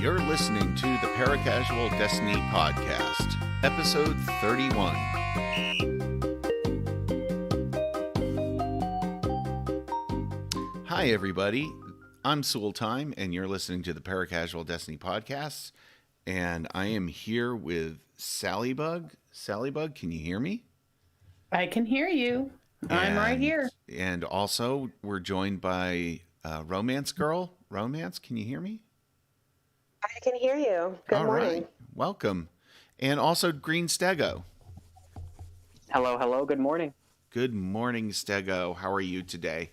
You're listening to the Paracasual Destiny Podcast, episode 31. Hi, everybody. I'm Sooltime, and you're listening to the Paracasual Destiny Podcast. And I am here with Salliebug. Salliebug, can you hear me? I can hear you. I'm right here. And also, we're joined by Romancegirl. Romance, can you hear me? I can hear you. Good morning. Right. Welcome. And also Greenstego. Hello, hello. Good morning. Good morning, Stego. How are you today?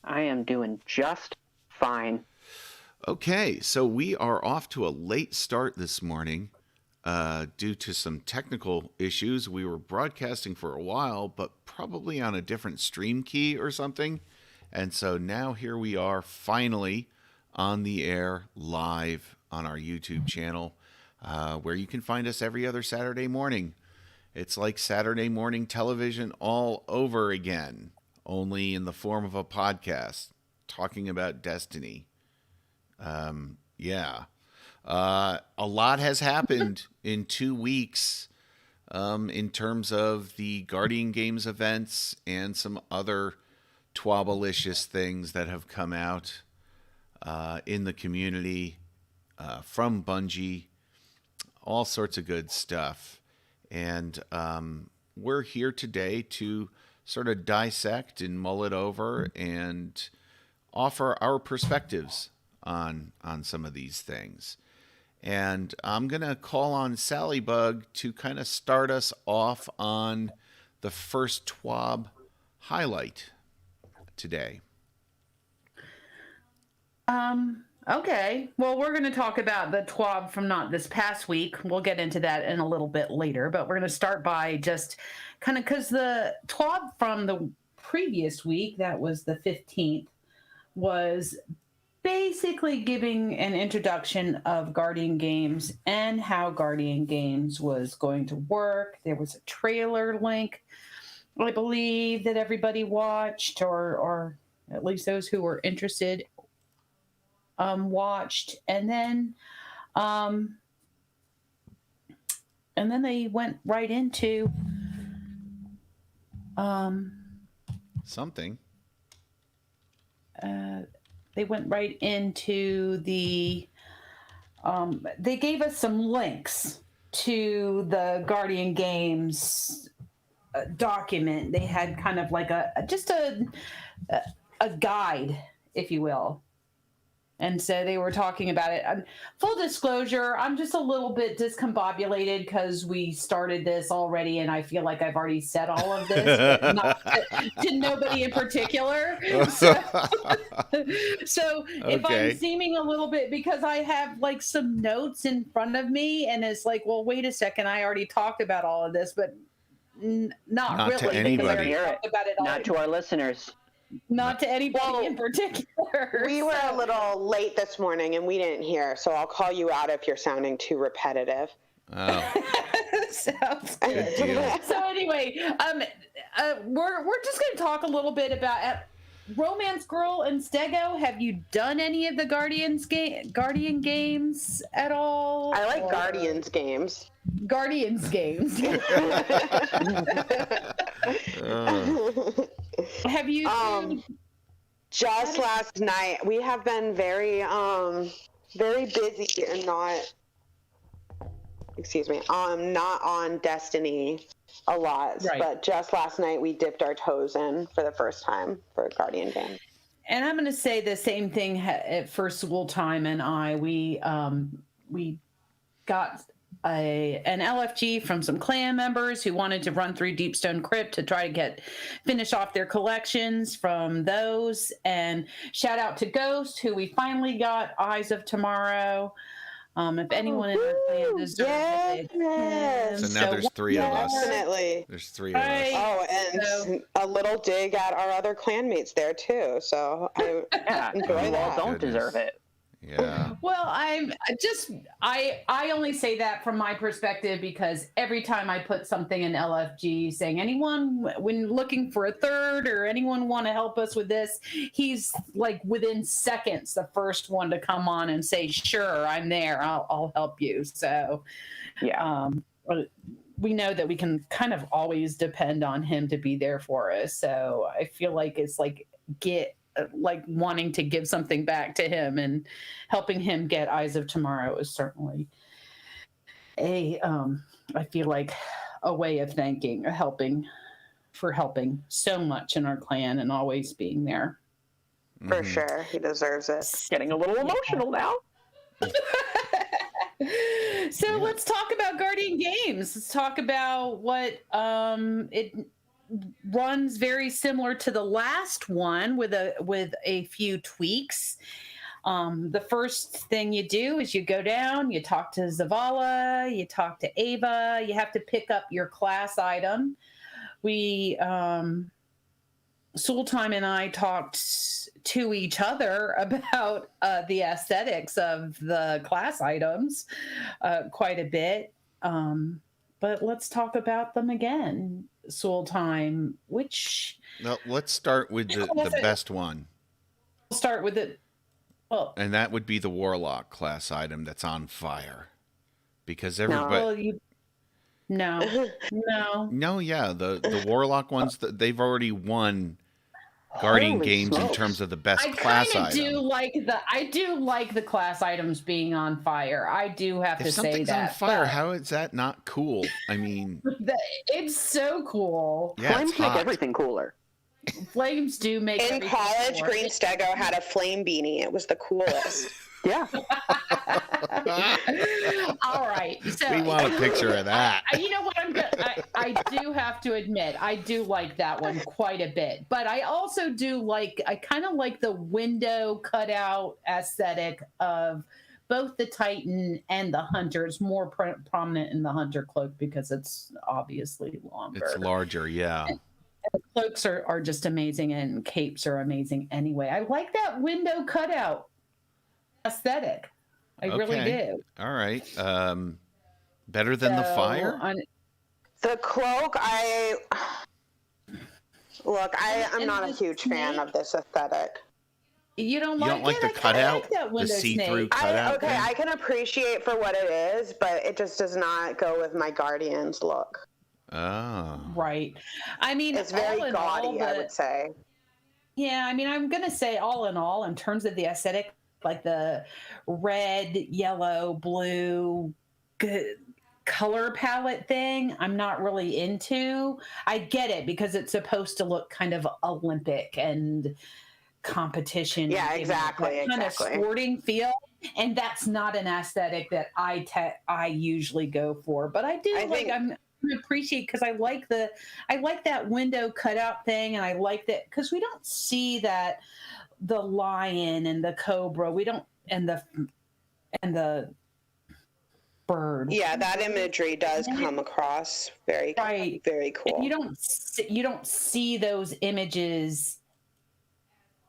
I am doing just fine. Okay, so we are off to a late start this morning due to some technical issues. We were broadcasting for a while, but probably on a different stream key or something. And so now here we are finally on the air live on our YouTube channel where you can find us every other Saturday morning. It's like Saturday morning television all over again, only in the form of a podcast talking about Destiny. A lot has happened in 2 weeks in terms of the Guardian Games events and some other twabblicious things that have come out in the community from Bungie, all sorts of good stuff. And we're here today to sort of dissect and mull it over and offer our perspectives on some of these things. And I'm going to call on Salliebug to kind of start us off on the first TWAB highlight today. Okay. Well, we're going to talk about the TWAB from not this past week. We'll get into that in a little bit later, but we're going to start by just kind of, because the TWAB from the previous week, that was the 15th, was basically giving an introduction of Guardian Games and how Guardian Games was going to work. There was a trailer link, I believe, that everybody watched, or at least those who were interested watched, and then they went right into something. They went right into the. They gave us some links to the Guardian Games document. They had kind of like a guide, if you will. And so they were talking about it. Full disclosure, I'm just a little bit discombobulated because we started this already, and I feel like I've already said all of this, but not to nobody in particular. So if I'm seeming a little bit, because I have like some notes in front of me, and it's like, well, wait a second, I already talked about all of this, but not really. To anybody. About it not to our listeners. Not to anybody in particular. We were a little late this morning and we didn't hear, so I'll call you out if you're sounding too repetitive. Oh. Sounds good. So anyway, we're just going to talk a little bit about Romancegirl and Stego. Have you done any of the Guardian Games at all? I like Guardians games. Guardians games. Have you just last night? We have been very busy and not on Destiny a lot, right. But just last night we dipped our toes in for the first time for a Guardian game. And I'm going to say the same thing for Sooltime and I. We got an LFG from some clan members who wanted to run through Deepstone Crypt to try to finish off their collections from those. And shout out to Ghost, who we finally got Eyes of Tomorrow. If anyone in our clan deserves it. So now there's three of us. Definitely. There's three of us. Oh, and a little dig at our other clanmates there too. So I enjoy that. Don't deserve it. Yeah. Well, I only say that from my perspective because every time I put something in LFG saying anyone when looking for a third or anyone want to help us with this, he's like within seconds the first one to come on and say, "Sure, I'm there. I'll help you." So, Yeah. we know that we can kind of always depend on him to be there for us. So I feel like it's like wanting to give something back to him and helping him get Eyes of Tomorrow is certainly I feel like a way of helping so much in our clan and always being there. For sure. He deserves it. Getting a little emotional now. So let's talk about Guardian Games. Let's talk about what it runs very similar to the last one with a few tweaks. The first thing you do is you go down, you talk to Zavala, you talk to Ava, you have to pick up your class item. We Sooltime and I talked to each other about the aesthetics of the class items quite a bit. But let's talk about them again. Sooltime, which... No, let's start with the best one. We'll start with it. Well, and that would be the Warlock class item that's on fire. Because everybody... No, yeah, the Warlock ones, they've already won Guardian Games in terms of the best class item. I do like the class items being on fire. I do have to say that. If something's on fire, how is that not cool? I mean, it's so cool. Yeah, Flames make everything cooler. Flames do make in college cooler. Greenstego had a flame beanie. It was the coolest. Yeah. All right. So we want a picture of that. You know what? I do have to admit, I do like that one quite a bit. But I also I kind of like the window cutout aesthetic of both the Titan and the Hunter. It's more prominent in the Hunter cloak because it's obviously longer. It's larger, yeah. And the cloaks are just amazing, and capes are amazing anyway. I like that window cutout aesthetic. I really do. All right. Better than the fire? The cloak, I'm not a huge fan of this aesthetic. You don't like the cutout? The see-through cutout? I can appreciate for what it is, but it just does not go with my Guardians look. Oh. Right. I mean, it's very gaudy, I would say. Yeah, I mean, I'm going to say all in all, in terms of the aesthetic, like the red, yellow, blue color palette thing, I'm not really into. I get it because it's supposed to look kind of Olympic and competition. Yeah, exactly. Kind of sporting feel. And that's not an aesthetic that I usually go for. But I appreciate because I like that window cutout thing, and I like that because we don't see that the lion and the cobra, we don't, and the bird. Yeah, that imagery does come across very very cool. And you don't see those images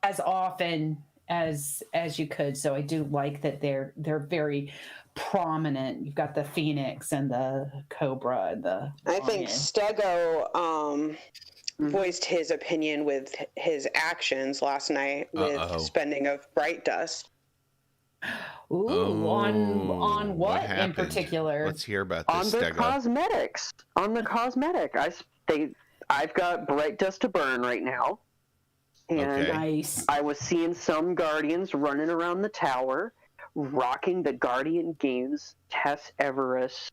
as often as you could. So I do like that they're very prominent. You've got the phoenix and the cobra and the lion. I think Stego voiced his opinion with his actions last night with spending of bright dust. Ooh, on what in particular? Let's hear about this. On the cosmetics. On the cosmetic. I've got bright dust to burn right now. And nice. I was seeing some Guardians running around the tower, rocking the Guardian Games Tess Eververse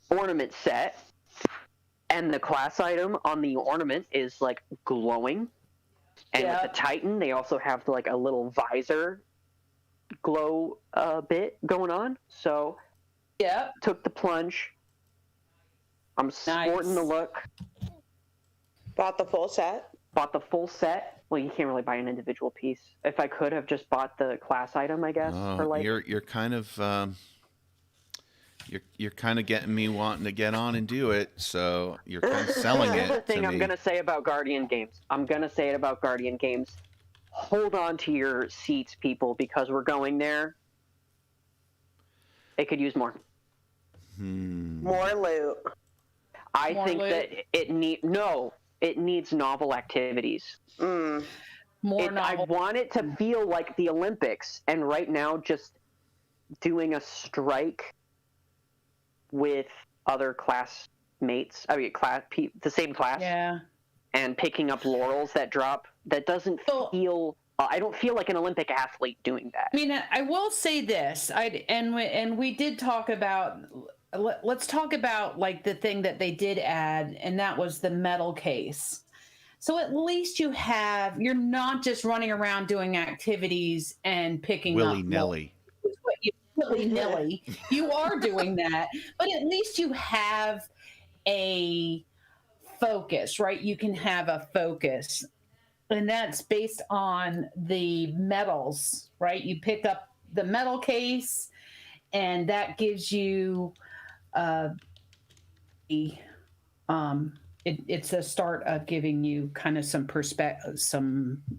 ornament set. And the class item on the ornament is like glowing. And with the Titan, they also have like a little visor glow bit going on. So took the plunge. I'm sporting the look. Bought the full set. Well, you can't really buy an individual piece. If I could have just bought the class item, I guess. You're kind of you're kind of getting me wanting to get on and do it. So you're kind of selling it. Another thing I'm going to say about Guardian Games. I'm going to say it about Guardian Games. hold on to your seats, people, because we're going there. It could use more. More loot. I think that it needs novel activities. More novel. I want it to feel like the Olympics, and right now just doing a strike with other classmates. I mean, the same class. Yeah. And picking up laurels that drop. That doesn't feel. I don't feel like an Olympic athlete doing that. I mean, I will say this. And we did talk about. Let's talk about like the thing that they did add, and that was the medal case. So at least you're not just running around doing activities and picking willy-nilly. Willy-nilly. You are doing that, but at least you have a focus, right? You can have a focus, and that's based on the medals, right? You pick up the medal case, and that gives you it's a start of giving you kind of some perspective,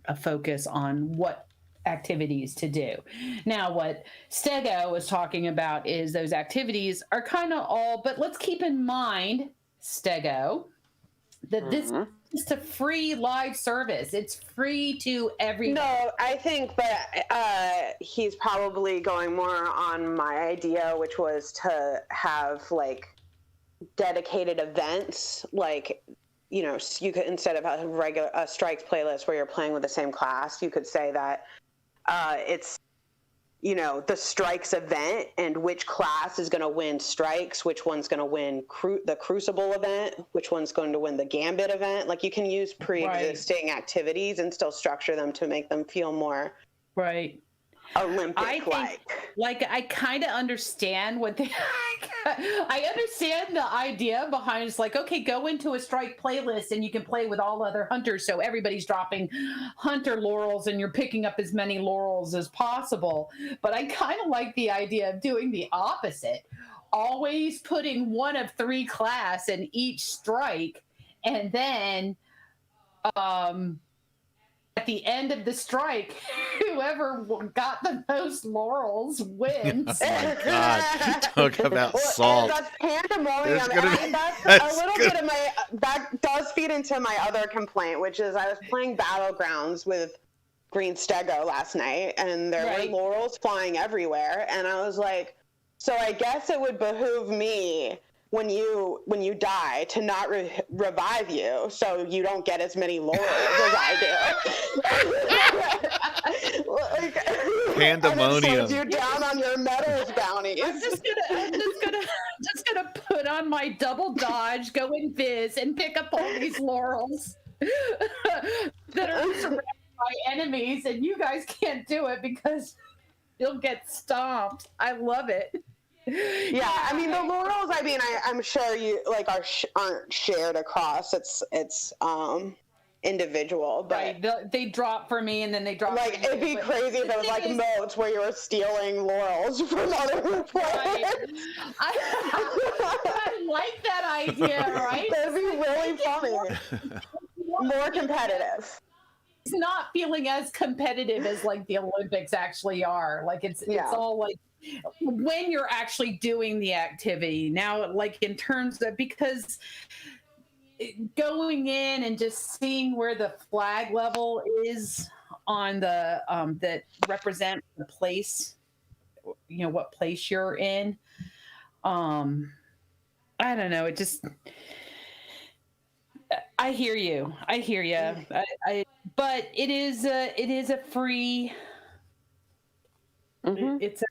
a focus on what activities to do. Now, what Stego was talking about is those activities are kind of but let's keep in mind, Stego, that this is just a free live service. It's free to everyone. No, I think, but he's probably going more on my idea, which was to have like dedicated events, like, you know, you could, instead of a strikes playlist where you're playing with the same class, you could say that it's, you know, the strikes event and which class is going to win strikes, which one's going to win the crucible event, which one's going to win the gambit event. Like, you can use pre-existing activities and still structure them to make them feel more Olympic-like. I kind of understand what I understand the idea behind it's like, okay, go into a strike playlist and you can play with all other hunters, so everybody's dropping hunter laurels and you're picking up as many laurels as possible. But I kind of like the idea of doing the opposite, always putting one of 3 class in each strike, and then at the end of the strike, whoever got the most laurels wins. Oh my God! Talk about salt. That's pandemonium. That does feed into my other complaint, which is I was playing Battlegrounds with Greenstego last night, and there were laurels flying everywhere, and I was like, so I guess it would behoove me when you die to not revive you, so you don't get as many laurels as I do. Pandemonium. And it slows you down on your medals bounties. I'm just gonna put on my double dodge, go in Viz, and pick up all these laurels that are surrounded by enemies, and you guys can't do it because you'll get stomped. I love it. Yeah, I mean the laurels. I mean, I'm sure you like aren't shared across. It's individual, but right. They drop for me, and then they drop. Like, it'd be crazy if it was like modes where you were stealing laurels from other players. Right. I like that idea. Right? That'd be really funny. More competitive. It's not feeling as competitive as like the Olympics actually are. Like it's all like when you're actually doing the activity. Now, like in terms of, because going in and just seeing where the flag level is on the that represent the place, you know, what place you're in. I don't know. It just, I hear you. But it is a free. Mm-hmm. It's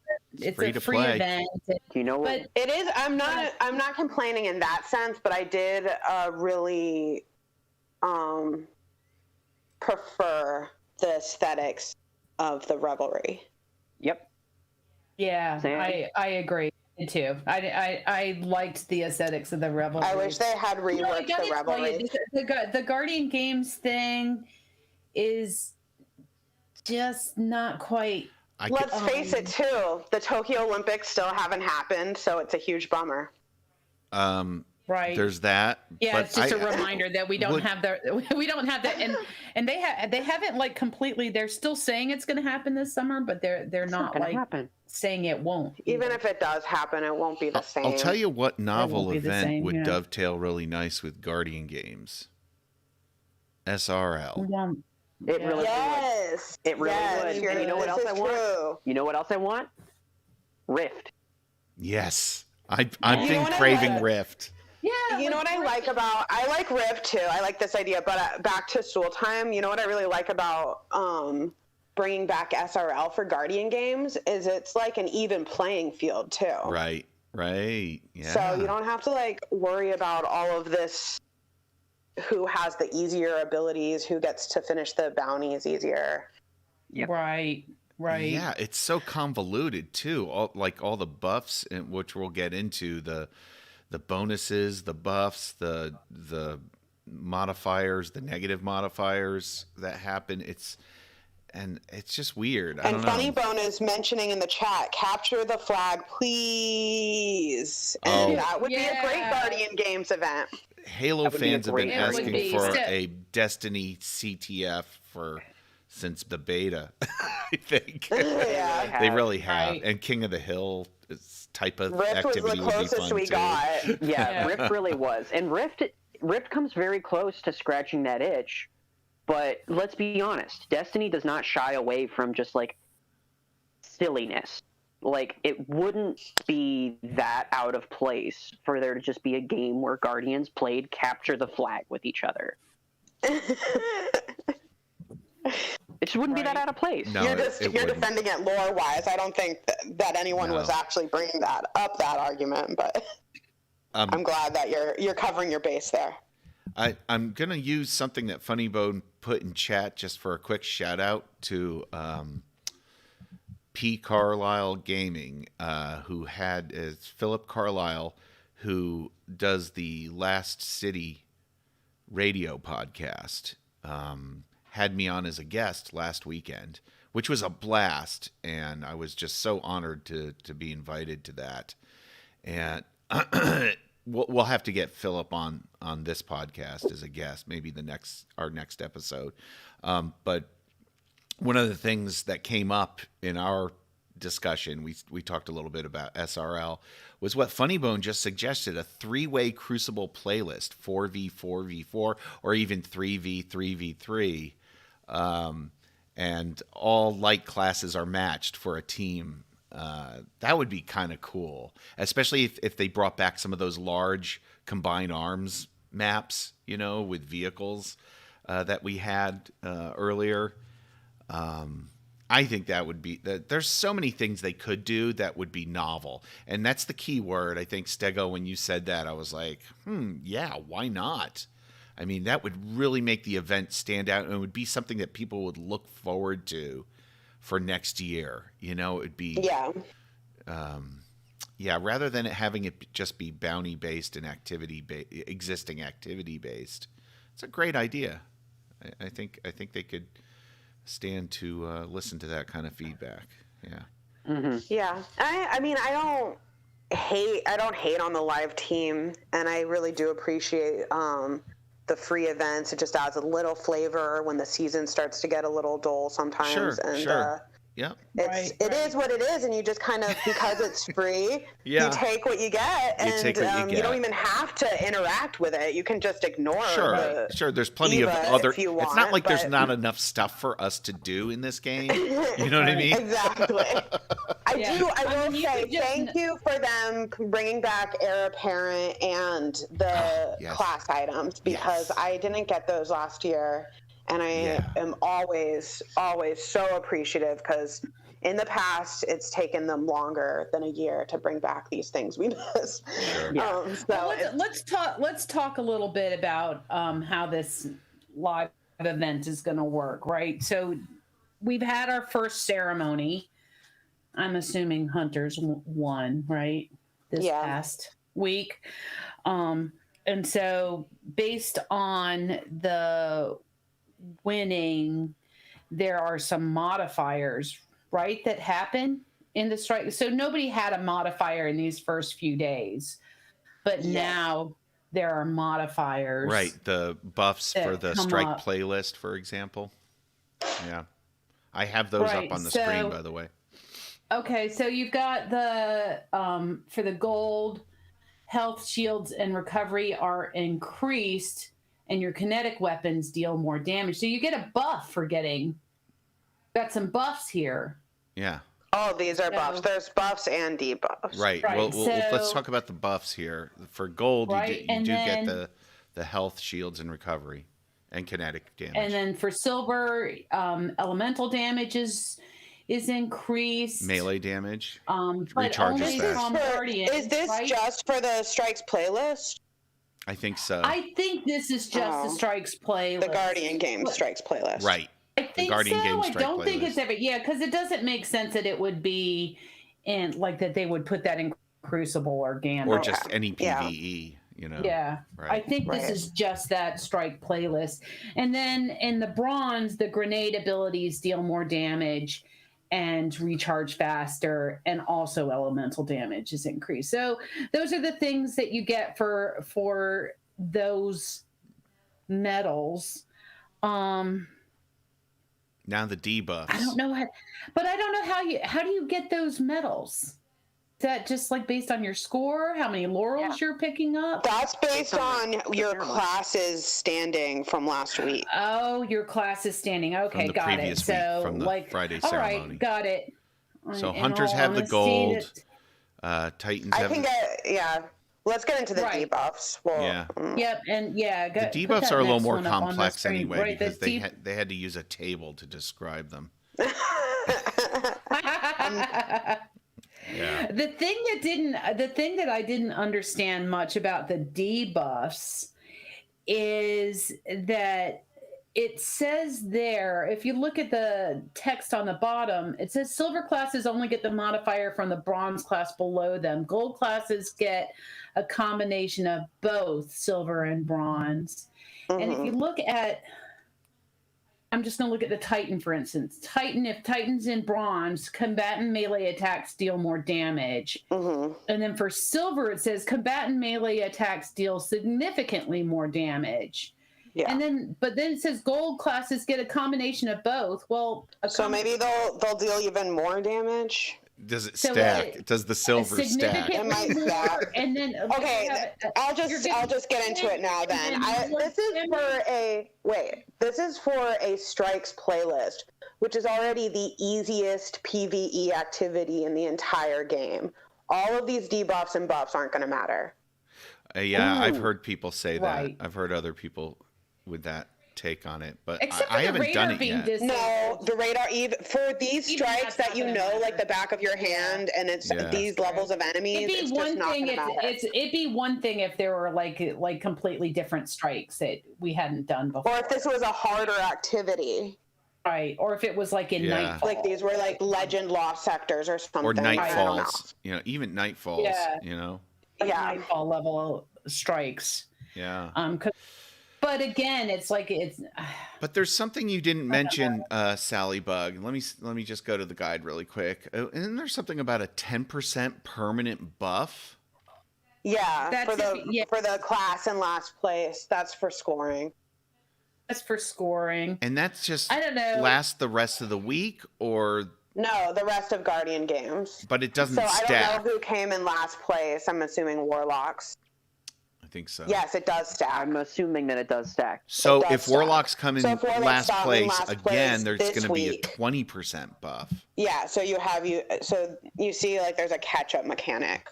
free a to free play. event. You know, but it is. I'm not complaining in that sense, but I did really prefer the aesthetics of the revelry. Yep. Yeah, I agree too. I liked the aesthetics of the revelry. I wish they had reworked the revelry. The Guardian Games thing is just not quite. Let's face it, too. The Tokyo Olympics still haven't happened, so it's a huge bummer. Right. Right. There's that. Yeah, but it's just a reminder that we don't would- have the and they haven't like completely. They're still saying it's going to happen this summer, but they're not gonna like happen. saying it won't. Even either. if it does happen, it won't be the same. I'll tell you what novel be the event same, would yeah. dovetail really nice with Guardian games. SRL. Yeah. It really would. Yes. It really yes, would. And you know what this else is I want? true. You know what else I want? Rift. Yes. I've You know been what I craving like? Rift. Yeah. You know what I like about, I like Rift too. I like this idea, but back to Sooltime, you know what I really like about bringing back SRL for Guardian games is it's like an even playing field too. Right. Yeah. So you don't have to like worry about all of this, who has the easier abilities, who gets to finish the bounties easier. Yep. Right. Yeah, it's so convoluted too. All the buffs, which we'll get into, the bonuses, the buffs, the modifiers, the negative modifiers that happen. It's just weird. I don't And know. Funny Bone is mentioning in the chat, capture the flag, please. Oh. And that would be a great Yeah. Guardian Games event. Halo That would be a fans have been great- It would asking be. for So- a Destiny CTF since the beta. I think Yeah. they really have. Right. And King of the Hill type of Rift was activity the would be closest fun we too. got. Yeah, Yeah. Rift really was. And Rift comes very close to scratching that itch. But let's be honest, Destiny does not shy away from just like silliness. Like, it wouldn't be that out of place for there to just be a game where Guardians played capture the flag with each other. It just wouldn't be that Right. out of place. No, you're it wouldn't. defending it lore wise. I don't think that anyone No. was actually bringing that argument, but I'm glad that you're covering your base there. I'm gonna use something that Funny Bone put in chat just for a quick shout out to P. Carlisle Gaming, who is Philip Carlisle, who does the Last City radio podcast. Had me on as a guest last weekend, which was a blast, and I was just so honored to be invited to that. And we'll have to get Philip on this podcast as a guest, maybe our next episode. But one of the things that came up in our discussion, we talked a little bit about SRL, was what Funny Bone just suggested: a 3-way Crucible playlist, 4v4v4, or even 3v3v3, and all light classes are matched for a team. That would be kind of cool, especially if they brought back some of those large combined arms maps, with vehicles that we had earlier. I think that would be there's so many things they could do that would be novel, and that's the key word. I think, Stego, when you said that, I was like, yeah, why not? I mean, that would really make the event stand out, and it would be something that people would look forward to for next year. It would be rather than having it just be bounty based and existing activity based. It's a great idea. I think they could stand to listen to that kind of feedback. Yeah. Mm-hmm. Yeah. I mean, I don't hate on the live team, and I really do appreciate the free events. It just adds a little flavor when the season starts to get a little dull sometimes. Sure. Yeah. It is what it is, and you just kind of, because it's free, Yeah. you take what you get, and take what you you get. don't even have to interact with it. You can just ignore Sure. There's plenty of Eva other. if you It's want, not like there's but- not enough stuff for us to do in this game. You know what I mean? Exactly. I will you say could just- thank you for them bringing back Heir Apparent and the Yes. class items, because Yes. I didn't get those last year, and I am always so appreciative, because in the past it's taken them longer than a year to bring back these things we miss. Yeah. Well, let's talk a little bit about how this live event is going to work, right? So we've had our first ceremony. I'm assuming Hunters won, right? This Yeah. past week. And so based on the winning, there are some modifiers, right, that happen in the strike. So nobody had a modifier in these first few days, but Yes. now there are modifiers. Right, the buffs for that the come strike up. playlist, for example. Yeah. I have those Right, up on the so- screen, by the way. Okay, so you've got the for the gold, health, shields, and recovery are increased, and your kinetic weapons deal more damage. So you get a buff for getting. Got some buffs here. Yeah. Oh, these are buffs. So- There's buffs and debuffs. Right. Right, Well, let's so- talk about the buffs here. For gold, Right, you and do then- get the health, shields, and recovery, and kinetic damage. And then for silver, elemental damage is increased. Melee damage. But recharges only fast. from Guardian. Is this right? just for the strikes playlist? I think so. I think this is just the Oh. strikes playlist. The Guardian game strikes playlist. Right. I think Guardian so. game I strike don't think playlist. it's every because it doesn't make sense that it would be in like that they would put that in Crucible or Gambit. Or just any Yeah. PvE, you know. Yeah, Right. I think this Right. is just that strike playlist. And then in the bronze, the grenade abilities deal more damage and recharge faster, and also elemental damage is increased. So those are the things that you get for those medals. Now the debuffs. I don't know but I don't know how do you get those medals? Is that just like based on your score, how many laurels you're picking up? That's based on your ceremony. class's standing from last week. Oh, your class is standing. Okay, the got it. previous week, So from the like Friday all ceremony. right, got it. So In hunters all have the honesty, gold. that- Titans I have can get, yeah. Let's get into the Right. debuffs. Well, Yeah. Yep, and yeah, the put debuffs that are a little next more one up on the complex screen. anyway Right, because the they had to use a table to describe them. Yeah. The thing that I didn't understand much about the debuffs is that it says there, if you look at the text on the bottom, it says silver classes only get the modifier from the bronze class below them. Gold classes get a combination of both silver and bronze. And if you look at, I'm just going to look at the Titan, for instance. If Titan's in bronze, combatant melee attacks deal more damage. Mhm. And then for silver, it says combatant melee attacks deal significantly more damage. Yeah. But then it says gold classes get a combination of both. Well, So maybe they'll deal even more damage. Does it So, stack? Does the silver stack? significantly It might more, stack. and then Okay, I'll you're just get into it now then. and then This is for a strikes playlist, which is already the easiest PvE activity in the entire game. All of these debuffs and buffs aren't going to matter. Yeah, I've Ooh. heard people say that. Right. I've heard other people with that take on it, but except for I the haven't radar done it being yet. disabled. No, the radar, even for these Even strikes that's that not you gonna know, matter. like the back of your hand, and it's Yeah. these levels of enemies, It'd be it's just one not thing going to matter. it'd be one thing if there were like completely different strikes that we hadn't done before. Or if this was a harder activity, Right, or if it was like in Yeah. Nightfall. like these were like legend lost sectors or something. Or I don't know. nightfalls. You know, even nightfalls. Yeah. You know. Like Yeah. Nightfall level strikes. Yeah. But again, it's like it's But there's something you didn't mention, Salliebug. Let me just go to the guide really quick. Isn't there something about a 10% permanent buff? Yeah, That's for the if- yeah. for the class in last place. That's for scoring. that's for scoring. And that's just I don't know. last the rest of the week, or No, the rest of Guardian games. but it doesn't So I stack. don't know who came in last place. I'm assuming Warlocks. I think so. Yes, it does stack. I'm assuming that it does stack. So It does if stack. Warlocks come in So if Warlocks last come in place last again, place there's this going to be a week. 20% buff. Yeah, so you see like there's a catch-up mechanic.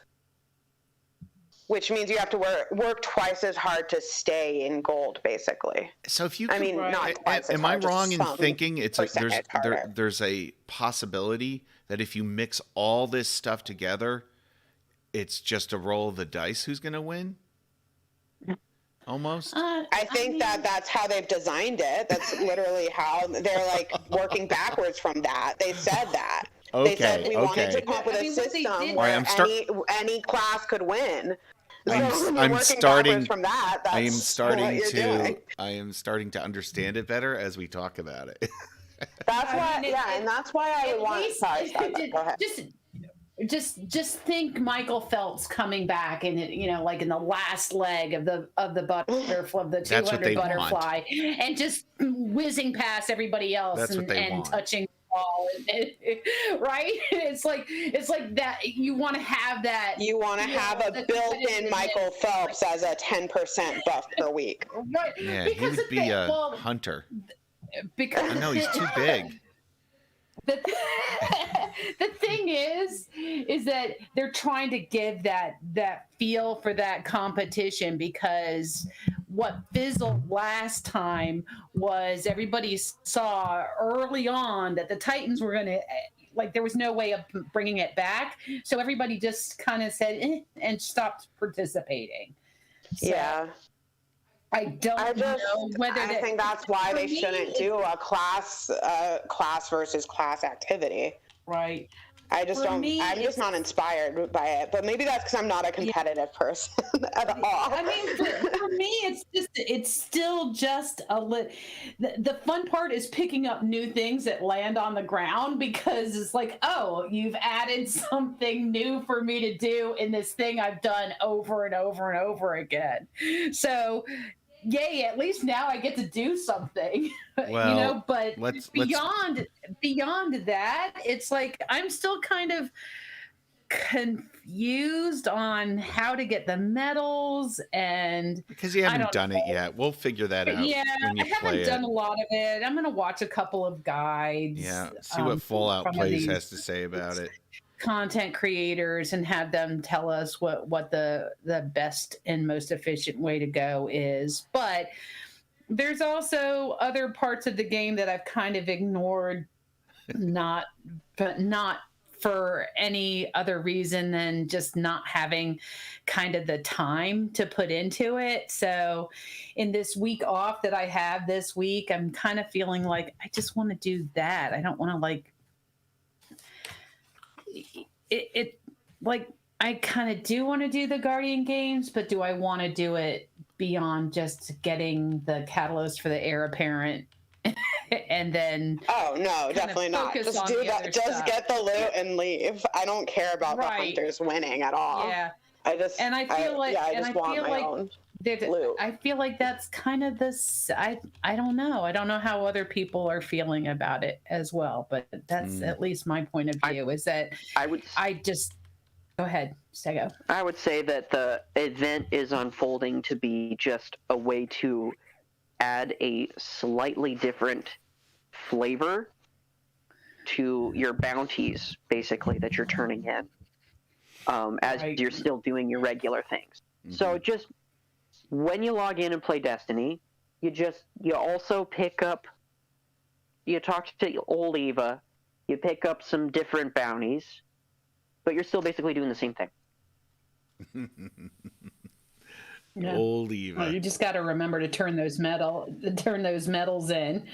Which means you have to work twice as hard to stay in gold, basically. So if you I could, mean, not twice as am I hard, just wrong in some thinking percentage harder. there's a possibility that if you mix all this stuff together, it's just a roll of the dice who's going to win? Almost. I think that's how they've designed it. That's literally how they're like working backwards from that. They said that. They said Okay, we wanted to okay. come up with I a mean, what they system did- where Alright, any class could win. So I'm when you're I'm working starting. backwards from that. That's I am starting what you're to. doing. I am starting to understand it better as we talk about it. That's I why, mean, yeah, and that's why I would At want. least Sorry, it stop. did- Go ahead. just just think Michael Phelps coming back and like in the last leg of the butterfly, of the That's what they 200 butterfly, and just whizzing past everybody else That's what they and want. touching the ball, right? It's like that. You want to have that. You want to have a built-in Michael Phelps as a 10% buff per week. Right? Yeah, Because he would be a hunter. Because No, he's too big. The thing is that they're trying to give that feel for that competition, because what fizzled last time was everybody saw early on that the Titans were going to, like, there was no way of bringing it back. So everybody just kind of said and stopped participating. So, yeah. I know whether I think that's why they shouldn't do a class versus class activity. Right. I just don't. I'm just not inspired by it. But maybe that's because I'm not a competitive person at all. I mean, for me, it's still just the fun part is picking up new things that land on the ground, because it's like, oh, you've added something new for me to do in this thing I've done over and over and over again. So, yay, at least now I get to do something. Well, but beyond that, it's like I'm still kind of confused on how to get the medals, and because you haven't done it yet. We'll figure that out. Yeah, when you I haven't done it. a lot of it. I'm gonna watch a couple of guides. Yeah, see what Fallout Plays has to say about it. Content creators, and have them tell us what the best and most efficient way to go is. But there's also other parts of the game that I've kind of ignored, not for any other reason than just not having kind of the time to put into it. So in this week off that I have this week, I'm kind of feeling like I just want to do that. I don't want to like it like I kind of do want to do the Guardian games, but do I want to do it beyond just getting the catalyst for the heir apparent and then no, definitely not. Just do that. Just get the loot and leave. I don't care about the hunters winning at all. Yeah. I feel like I feel like that's kind of this. I don't know. I don't know how other people are feeling about it as well, but that's at least my point of view. Is that I just go ahead, Stego. I would say that the event is unfolding to be just a way to add a slightly different flavor to your bounties, basically, that you're turning in, as you're still doing your regular things. Mm-hmm. So just when you log in and play Destiny, you also pick up, you talk to old Eva, you pick up some different bounties, but you're still basically doing the same thing. Yeah. Old Eva. Well, you just got to remember to turn those medals in,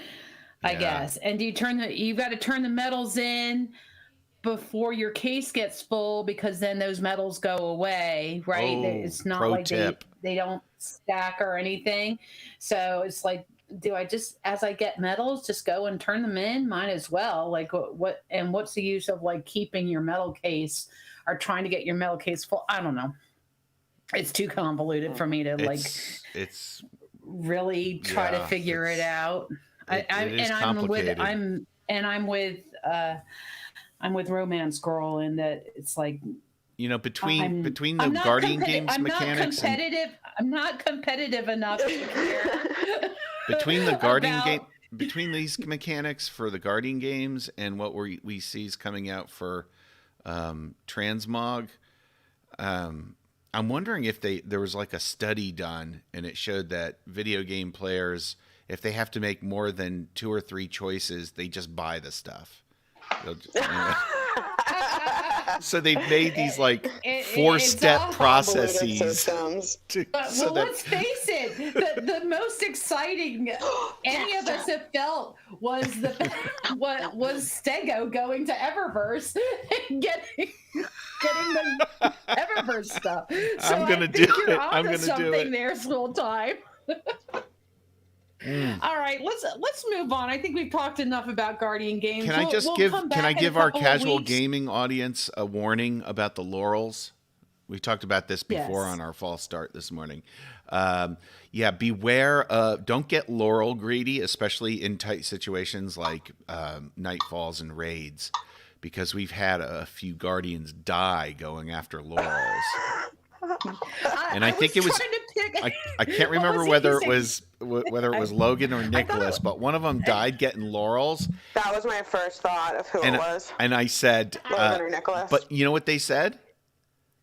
I guess. And you got to turn the medals in before your case gets full, because then those medals go away, right? It's not like they don't stack or anything. So it's like, do I just, as I get medals, just go and turn them in? Might as well. Like what's the use of like keeping your medal case or trying to get your medal case full? I don't know. It's too convoluted for me to it's really try to figure it out. I'm with Romancegirl in that it's like, between the Guardian games mechanics. I'm not competitive enough to care. Between the Guardian between these mechanics for the Guardian games and what we see is coming out for Transmog, I'm wondering if there was like a study done and it showed that video game players, if they have to make more than 2 or 3 choices, they just buy the stuff. So they made these like 4-step processes. Let's face it, the most exciting any of us have felt was was Stego going to Eververse and getting the Eververse stuff. So I'm gonna do it. I'm gonna do it there, Sooltime. All right, let's move on. I think we've talked enough about Guardian games. Can I just we'll give come can I back in a give our couple of casual weeks. gaming audience a warning about the laurels? We talked about this before Yes. on our false start this morning. Yeah, beware. Don't get laurel greedy, especially in tight situations like nightfalls and raids, because we've had a few guardians die going after laurels. And I think it was. I can't remember whether it was Logan or Nicholas, but one of them died getting laurels. That was my first thought of who it was. And I said, Logan or Nicholas. But you know what they said?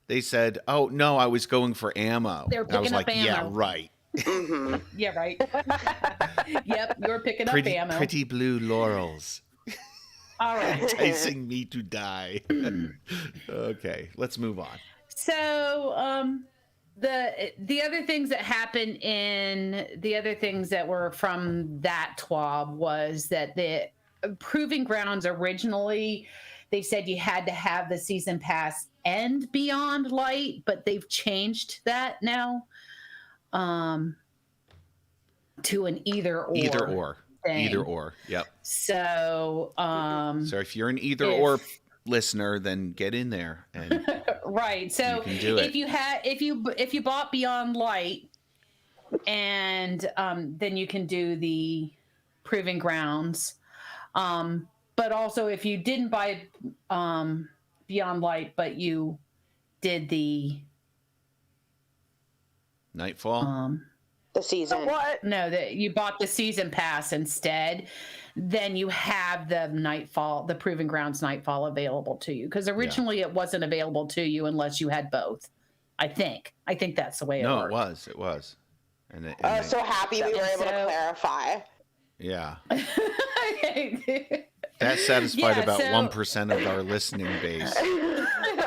They said, "Oh no, I was going for ammo." They were And I was picking up like, "Yeah, ammo. right." Mm-hmm. Yeah, right. Yep, you're picking up ammo. Pretty blue laurels, All right. enticing me to die. Okay, let's move on. So, the other things that happened the other things that were from that TWAB was that the Proving Grounds originally, they said you had to have the season pass and Beyond Light, but they've changed that now to an either or. Either or. Thing. Either or. Yep. So, so if you're an either or listener, then get in there and right. So you can do it. if you bought Beyond Light, and then you can do the Proving Grounds. But also, if you didn't buy Beyond Light, but you did the Nightfall, the season. What? No, that you bought the season pass instead, then you have the Nightfall, the Proving Grounds Nightfall available to you. Because originally it wasn't available to you unless you had both. I think that's the way it worked. No, it was. And So happy we were able to clarify. Yeah. That satisfied about so- 1% of our listening base.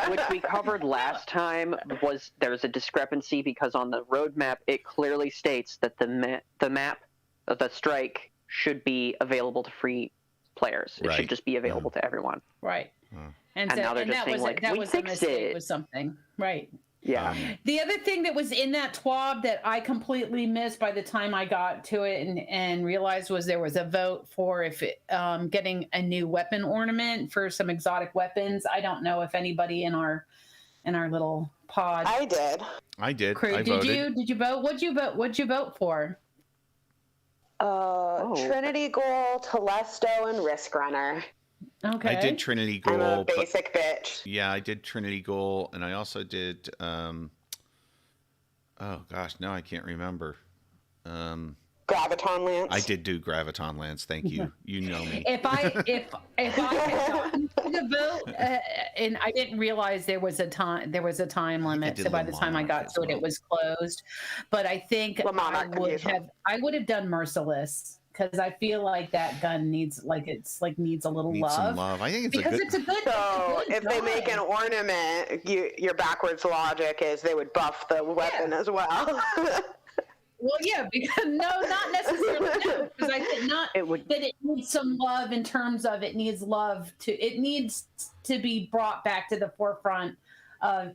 Which we covered last time, was there's a discrepancy because on the roadmap it clearly states that the map of the strike should be available to free players. It should just be available to everyone. Right. And now they're just saying, like, we a fixed mistake it. with something. Right. Yeah. The other thing that was in that TWAB that I completely missed by the time I got to it and realized was there was a vote for getting a new weapon ornament for some exotic weapons. I don't know if anybody in our little pod I did. crew. I voted. Did you vote? What'd you vote for? Trinity Goal, Telesto, and Risk Runner. Okay. I did Trinity I'm Goal. a basic bitch. Yeah, I did Trinity Goal, and I also did. Oh gosh, now I can't remember. Graviton Lance. I did do Graviton Lance. Thank you. You know me. If I had gotten to the vote, and I didn't realize there was a time limit, so by the time I got to it, it was closed. But I think I would have done Merciless, because I feel like that gun needs a little love. Some love. I think it's because a good. it's a good. So it's a good if they make an gun. ornament, your backwards logic is they would buff the weapon as well. Well, yeah, because not necessarily. No, because I think that it needs some love in terms of it needs to be brought back to the forefront.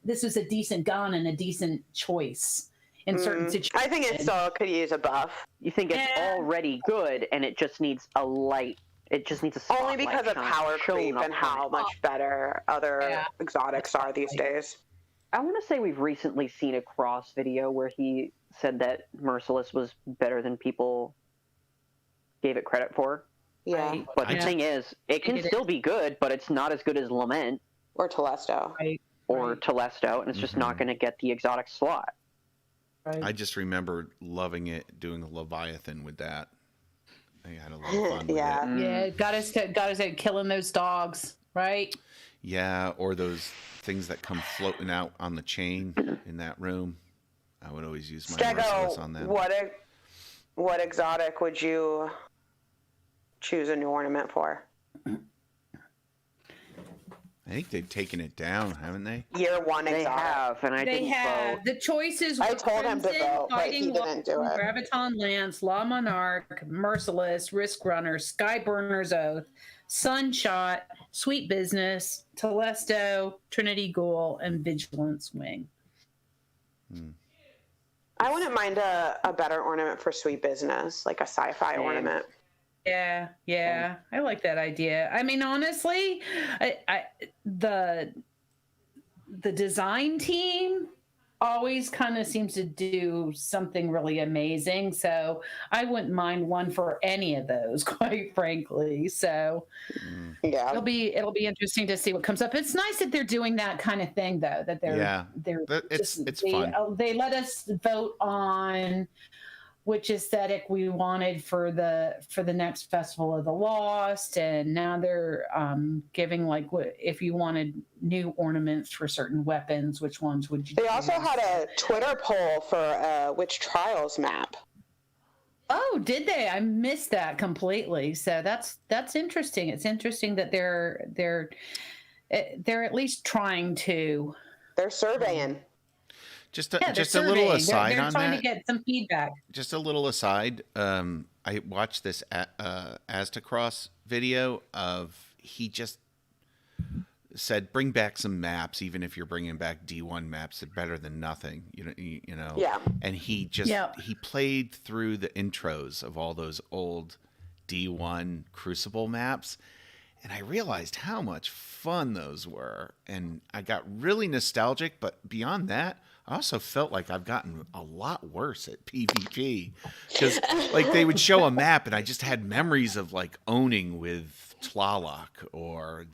This is a decent gun and a decent choice in certain situations. I think it still could use a buff. You think it's already good and it just needs a light. It just needs a spotlight. Only because of power creep and how much better other exotics are these days. I want to say we've recently seen a Cross video where he said that Merciless was better than people gave it credit for. Yeah. Right. But the thing is, it can still be good, but it's not as good as Lament. Or Telesto. Right. Or Telesto, and it's just not going to get the exotic slot. Right. I just remember loving it, doing a Leviathan with that. I had a lot of fun with it. Yeah, got us at killing those dogs, right? Yeah, or those things that come floating out on the chain in that room. I would always use my Merciless on them. What exotic would you choose a new ornament for? I think they've taken it down, haven't they? Year one exotic. They have, and I didn't vote. The choices were I told him to Crimson, vote, but he Fighting didn't do it. Graviton Lance, La Monarch, Merciless, Risk Runner, Skyburner's Oath, Sunshot, Sweet Business, Telesto, Trinity Ghoul, and Vigilance Wing. I wouldn't mind a better ornament for Sweet Business, like a sci-fi ornament. Yeah, I like that idea. I mean, honestly, the design team always kind of seems to do something really amazing, so I wouldn't mind one for any of those, quite frankly. So Yeah, it'll be interesting to see what comes up. It's nice that they're doing that kind of thing, though, that they're it's fun. They let us vote on which aesthetic we wanted for the next Festival of the Lost, and now they're giving like if you wanted new ornaments for certain weapons, which ones would you they choose? also had a Twitter poll for Witch Trials map. Oh, did they? I missed that completely. So that's interesting. It's interesting that they're at least trying to. They're surveying. Just a little aside they're on trying that. to get some feedback. Just a little aside. I watched this Aztecross video of he just said bring back some maps, even if you're bringing back D1 maps, they're better than nothing. You know. Yeah. And he played through the intros of all those old D1 Crucible maps. And I realized how much fun those were. And I got really nostalgic, but beyond that, I also felt like I've gotten a lot worse at PvP. Because like they would show a map and I just had memories of like owning with Tlaloc or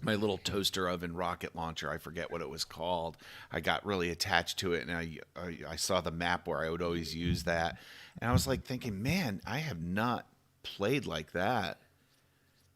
my little toaster oven rocket launcher. I forget what it was called. I got really attached to it, and I saw the map where I would always use that. And I was like thinking, man, I have not played like that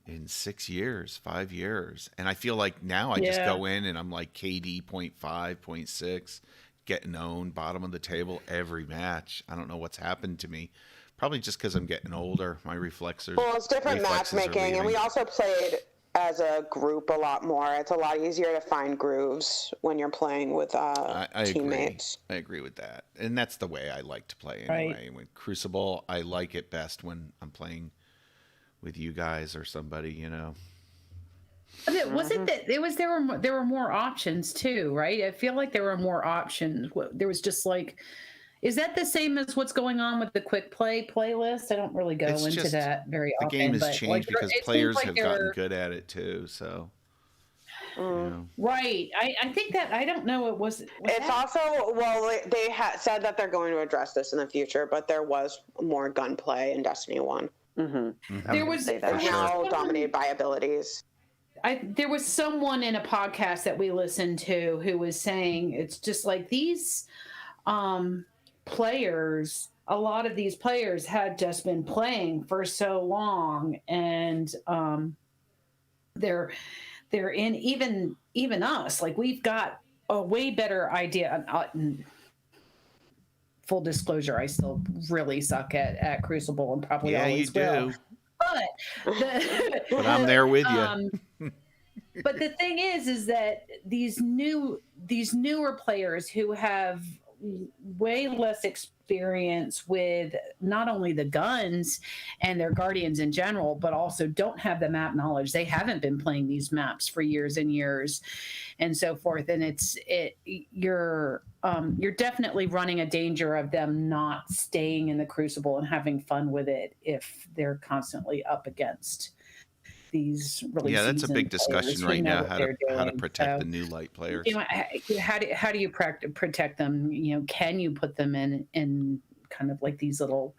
in 6 years, 5 years. And I feel like now I just go in and I'm like KD 0.5, 0.6, getting owned, bottom of the table every match. I don't know what's happened to me. Probably just because I'm getting older. My reflexes. Well, it's different matchmaking, and we also played as a group a lot more. It's a lot easier to find grooves when you're playing with teammates. I agree with that. And that's the way I like to play anyway. With Crucible, I like it best when I'm playing with you guys or somebody, you know. But it wasn't that there were more options too, right? I feel like there were more options. There was just like, is that the same as what's going on with the quick play playlist? I don't really go into that very often. The game has changed because players have gotten good at it too. So, you know. Right. I think that, I don't know. It's also, well, they said that they're going to address this in the future, but there was more gunplay in Destiny 1. There was now dominated by abilities. There was someone in a podcast that we listened to who was saying it's just like these players, a lot of these players had just been playing for so long, and they're in even us, like we've got a way better idea. Full disclosure, I still really suck at Crucible and probably always will. But I'm there with you. But the thing is that these newer players who have way less experience with not only the guns and their guardians in general, but also don't have the map knowledge. They haven't been playing these maps for years and years and so forth. And you're definitely running a danger of them not staying in the Crucible and having fun with it if they're constantly up against these really that's a big discussion right now, how to protect the new light players. You know, how do you protect them? You know, can you put them in kind of like these little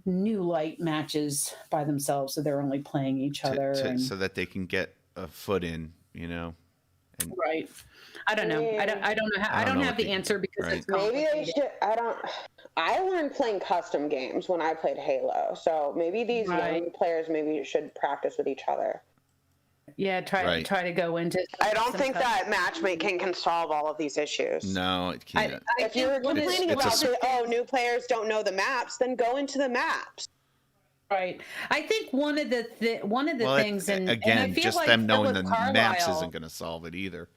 new light matches by themselves, so they're only playing each other so that they can get a foot in, you know. Right. I don't know. I don't know. I don't have the answer because it's maybe they should. I learned playing custom games when I played Halo, so maybe these young players should practice with each other. Yeah, try to go into. I don't think that matchmaking can solve all of these issues. No, it can't. If you're complaining about new players don't know the maps, then go into the maps. Right. I think one of the things, and again, and I feel just like them knowing Philip the Carlisle, maps isn't going to solve it either.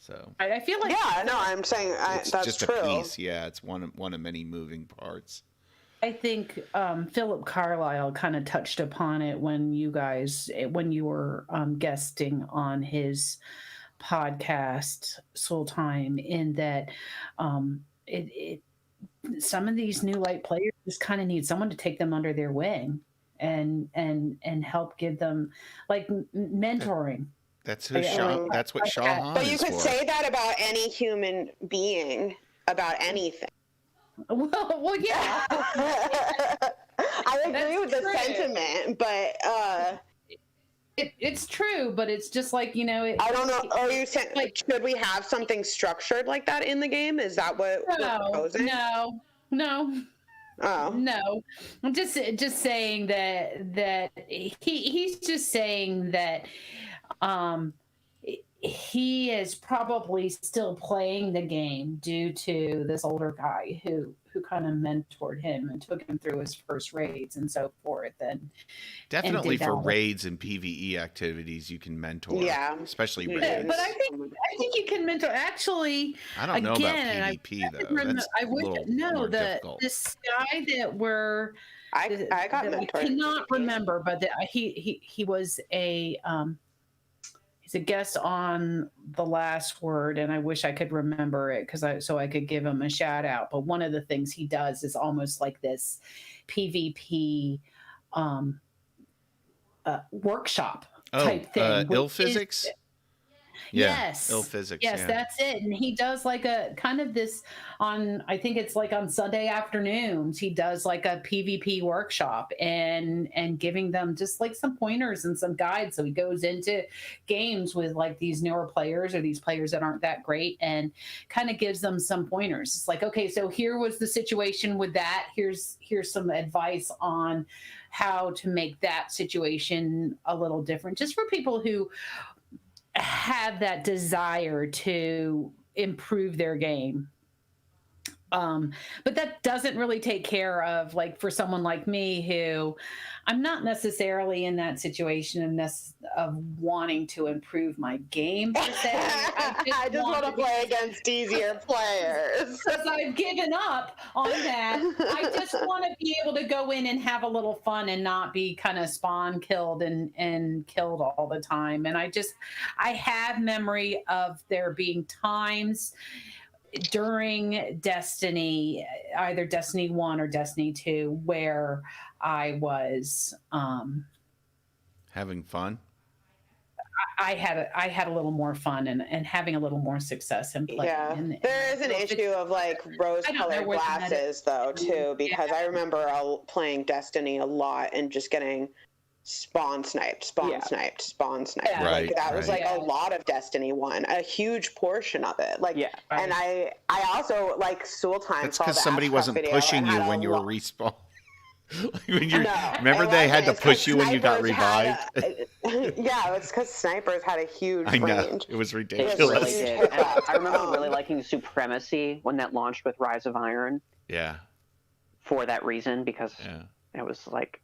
So I feel like I'm saying it's that's just true. a piece. Yeah, it's one of many moving parts. I think Philip Carlisle kind of touched upon it when you were guesting on his podcast Sooltime, in that some of these new light players just kind of need someone to take them under their wing and help give them like mentoring. That's who that's what Shahan But you is could for. say that about any human being, about anything. Well, yeah. I agree with the sentiment, but it's true, but it's just like, you know, I don't know. Are you saying should we have something structured like that in the game? Is that what we're proposing? No. Oh. No. I'm just saying that he's just saying that he is probably still playing the game due to this older guy who kind of mentored him and took him through his first raids and so forth. And definitely for raids and PvE activities, you can mentor. Yeah, especially raids. But I think you can mentor. Actually, I don't know about PvP though. That's I wish difficult. this guy that we're I got mentored. I cannot remember, but he was a he's a guest on The Last Word, and I wish I could remember it so I could give him a shout out. But one of the things he does is almost like this PvP workshop type thing. Ill physics. Yes. Ill physics. Yes, that's it. And he does like a kind of this I think it's like on Sunday afternoons, he does like a PvP workshop and giving them just like some pointers and some guides. So he goes into games with like these newer players or these players that aren't that great and kind of gives them some pointers. It's like, okay, so here was the situation with that. Here's some advice on how to make that situation a little different, just for people who have that desire to improve their game. But that doesn't really take care of, like, for someone like me who I'm not necessarily in that situation of wanting to improve my game per se. I just want to play against easier players. Because I've given up on that. I just want to be able to go in and have a little fun and not be kind of spawn killed and killed all the time. And I have memory of there being times during Destiny, either Destiny 1 or Destiny 2, where I was having fun. I had a little more fun and having a little more success in playing. Yeah, there is an issue of like rose-colored glasses though too, because I remember playing Destiny a lot and just getting spawn sniped. Right, Like that was like a lot of Destiny 1, a huge portion of it. Like, and I also like Sooltime. That's because somebody wasn't pushing you when you were respawned. Remember no, they had to push you when you got revived? Yeah, it's because snipers had a huge range. It was ridiculous. It really did. And I remember really liking Supremacy when that launched with Rise of Iron. Yeah. For that reason, because it was like,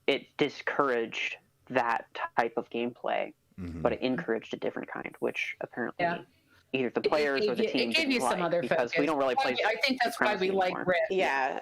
it discouraged that type of gameplay, but it encouraged a different kind, which apparently either the players or the team gave you some other because we don't really play. I think that's why we like Rift. Yeah.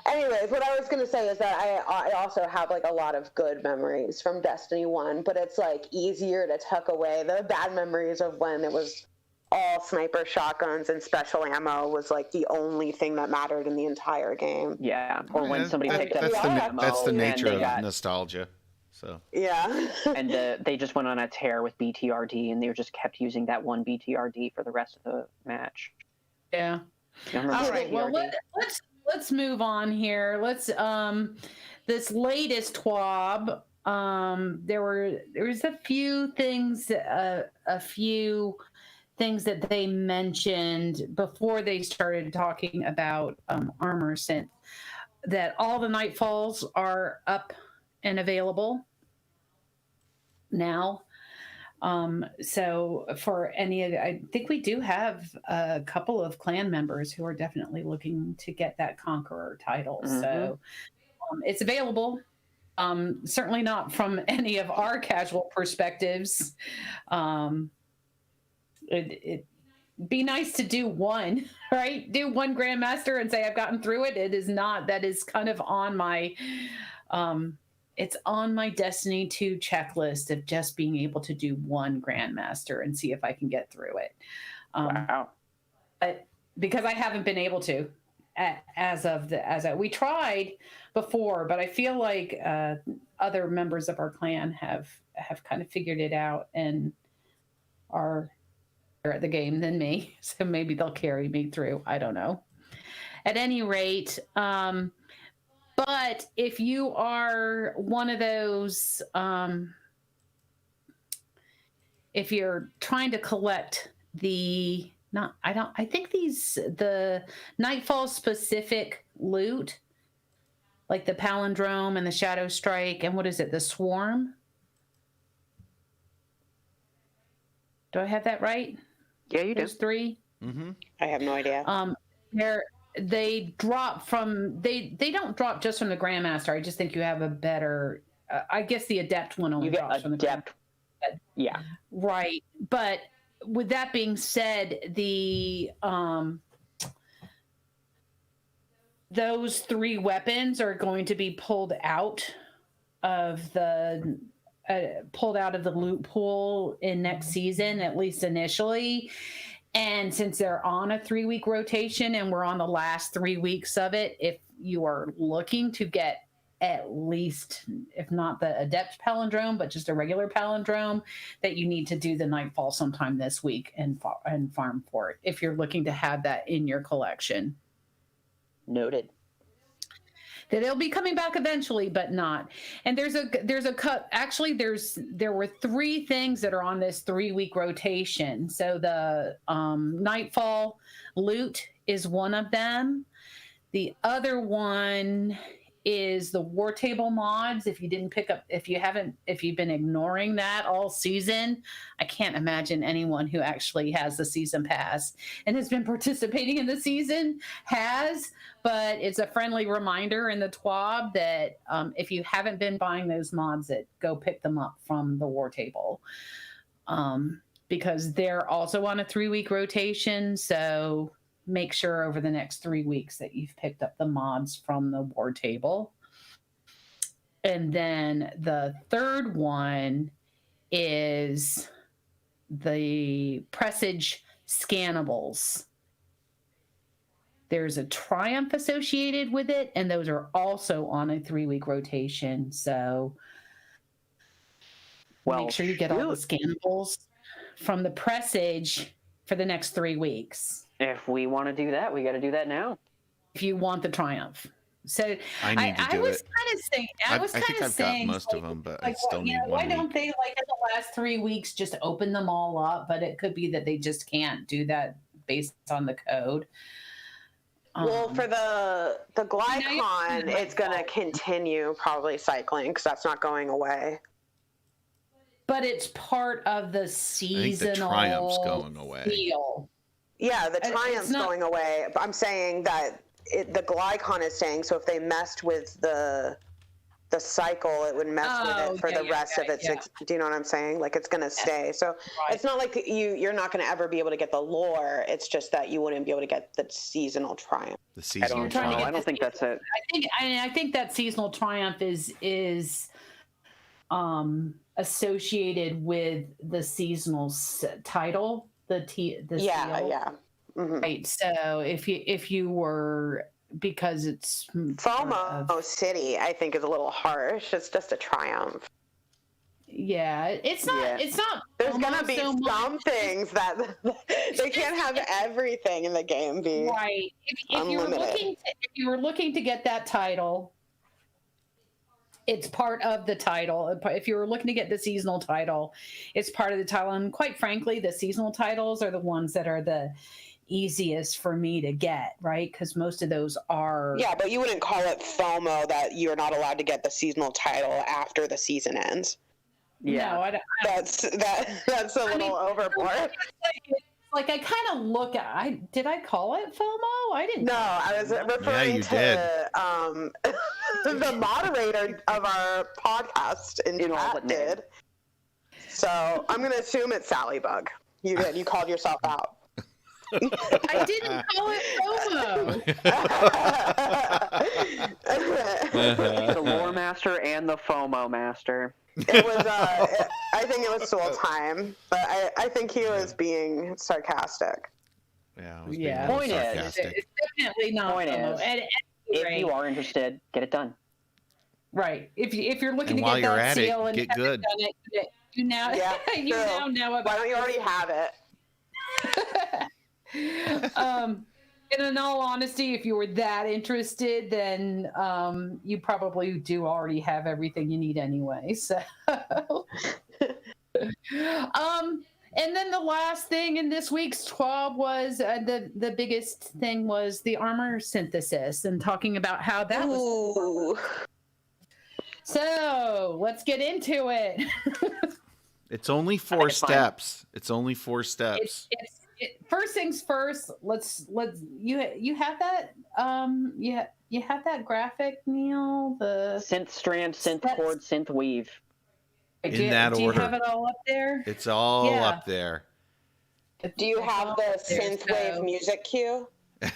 Anyways, what I was going to say is that I also have like a lot of good memories from Destiny 1, but it's like easier to tuck away the bad memories of when it was all sniper shotguns and special ammo was like the only thing that mattered in the entire game. Yeah, or when somebody picked up that's the nature of nostalgia. So yeah, and they just went on a tear with BTRD, and they just kept using that one BTRD for the rest of the match. Yeah. All right. Well, let's move on here. Let's this latest TWAB. There was a few things that they mentioned before they started talking about Armor Synth, that all the Nightfalls are up and available now. So for any of, I think we do have a couple of clan members who are definitely looking to get that Conqueror title. So it's available. Certainly not from any of our casual perspectives. It'd be nice to do one, right? Do one Grandmaster and say I've gotten through it. It is not. That is kind of on my it's on my Destiny 2 checklist of just being able to do one Grandmaster and see if I can get through it. Wow. But because I haven't been able to we tried before, but I feel like other members of our clan have kind of figured it out and are better at the game than me. So maybe they'll carry me through. I don't know. At any rate, but if you are one of those, if you're trying to collect the I think the Nightfall specific loot, like the Palindrome and the Shadow Strike, and what is it, the Swarm? Do I have that right? Yeah, you do. Those three? Mm-hmm. I have no idea. They drop from they don't drop just from the Grandmaster. I just think you have a better. I guess the Adept one only drops from the Adept. Yeah. Right, but with that being said, the those three weapons are going to be pulled out of the loot pool in next season, at least initially. And since they're on a 3-week rotation and we're on the last 3 weeks of it, if you are looking to get at least, if not the Adept Palindrome, but just a regular Palindrome, that you need to do the Nightfall sometime this week and farm for it if you're looking to have that in your collection. Noted. That it'll be coming back eventually, but not. And there were 3 things that are on this 3-week rotation. So the Nightfall loot is one of them. The other one is the War Table mods. If you've been ignoring that all season, I can't imagine anyone who actually has the season pass and has been participating in the season but it's a friendly reminder in the TWAB that if you haven't been buying those mods, that go pick them up from the War Table, because they're also on a 3-week rotation. So make sure over the next 3 weeks that you've picked up the mods from the War Table. And then the third one is the Presage scannables. There's a Triumph associated with it, and those are also on a 3-week rotation. So make sure you get all the scannables from the Presage for the next 3 weeks. If we want to do that, we got to do that now. If you want the Triumph. So I was kind of saying, I've got most of them, but I still need one. Why don't they, like, in the last 3 weeks, just open them all up? But it could be that they just can't do that based on the code. Well, for the Glycon, it's going to continue probably cycling because that's not going away. But it's part of the seasonal. I think the Triumph's going away. Deal. Yeah, the Triumph's going away. But I'm saying that the Glycon is staying. So if they messed with the cycle, it would mess with it for the rest of its. Do you know what I'm saying? Like, it's going to stay. So it's not like you're not going to ever be able to get the lore. It's just that you wouldn't be able to get the seasonal Triumph. The seasonal Triumph. I don't think that's it. I think that seasonal Triumph is associated with the seasonal title. The seal. Mm-hmm. Right. So if you were, because it's FOMO City, I think is a little harsh. It's just a Triumph. Yeah, it's not. Yeah. It's not. There's gonna be some things that they can't have everything in the game be right. If you were looking to get that title, it's part of the title. If you were looking to get the seasonal title, it's part of the title. And quite frankly, the seasonal titles are the ones that are the easiest for me to get, right? Because most of those are. Yeah, but you wouldn't call it FOMO that you're not allowed to get the seasonal title after the season ends. Yeah, no, I don't. That's a little overboard. Like I kind of look at. Did I call it FOMO? I didn't. No, I was referring to the moderator of our podcast in chat did. So I'm going to assume it's Salliebug. You did. You called yourself out. I didn't call it FOMO. The lore master and the FOMO master. It was. I think it was Sooltime, but I think he was being sarcastic. Yeah, I was being Yeah. a little Point is- sarcastic. It's definitely not Point FOMO. is, At any If rate, you are interested, get it done. right. If you're looking And to while get you're that at it, seal and get haven't good. done it, you now Yeah, you true. now know about Why don't you already have it? And in all honesty, if you were that interested, then you probably do already have everything you need anyway. So, and then the last thing in this week's TWAB was the biggest thing was the armor synthesis and talking about how that was. Ooh. So let's get into it. It's only 4 It's fine. steps. It's only 4 steps. First things first. Let's you have that you have that graphic, Neil. The Synth strand, synth chord, synth weave. In that do order. you have it all up there? It's all Yeah. up there. Do you It's have all the up there, synthwave so- music cue?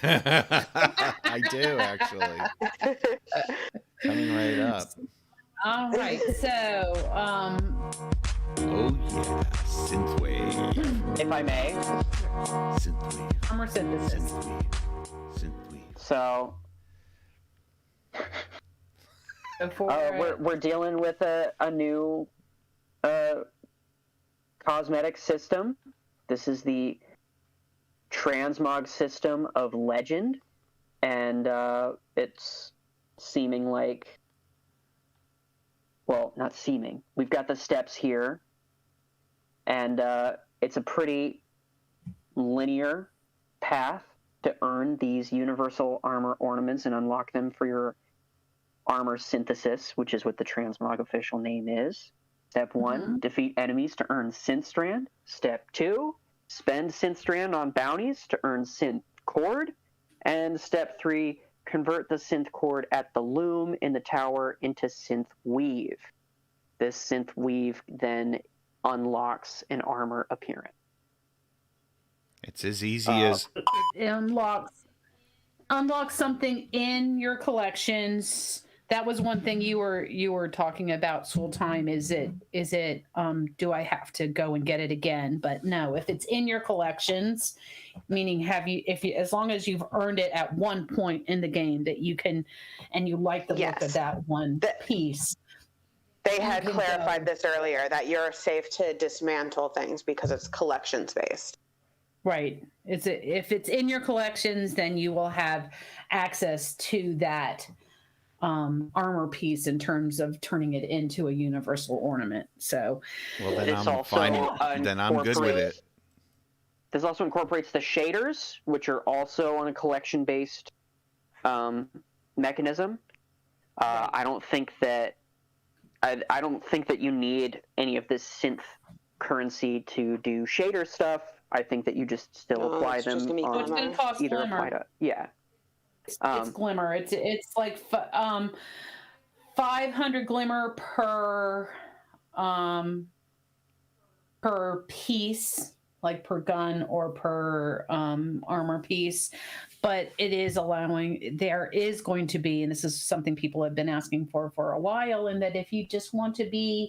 I do, actually. Coming right up. All right, so Oh, yeah. Synthwave. If I may. Synthwave. armor synthesis. Synthwave. Synthwave. So Before we're dealing with a new cosmetic system. This is the Transmog system of legend, and it's seeming like, well, not seeming. We've got the steps here, and it's a pretty linear path to earn these universal armor ornaments and unlock them for your armor synthesis, which is what the Transmog official name is. Step 1, defeat enemies to earn synth strand. Step 2, spend synth strand on bounties to earn synth cord. And step 3, convert the synth cord at the loom in the tower into synth weave. This synth weave then unlocks an armor appearance. It's as easy as it unlocks something in your collections. That was one thing you were talking about, Sooltime. Is it do I have to go and get it again? But no, if it's in your collections, meaning as long as you've earned it at one point in the game that you can, and you like the look Yes. of that one piece. They had can clarified go. this earlier, that you're safe to dismantle things because it's collections based. Right. If it's in your collections, then you will have access to that armor piece in terms of turning it into a universal ornament. So, well, then It's I'm also fine. Then I'm good with it. This also incorporates the shaders, which are also on a collection-based mechanism. I don't think that you need any of this synth currency to do shader stuff. I think that you just still apply it's them just gonna be on it's going to cost either Glimmer. apply to It's Glimmer. It's like 500 Glimmer per piece, like per gun or per armor piece. But it is there is going to be, and this is something people have been asking for a while, and that if you just want to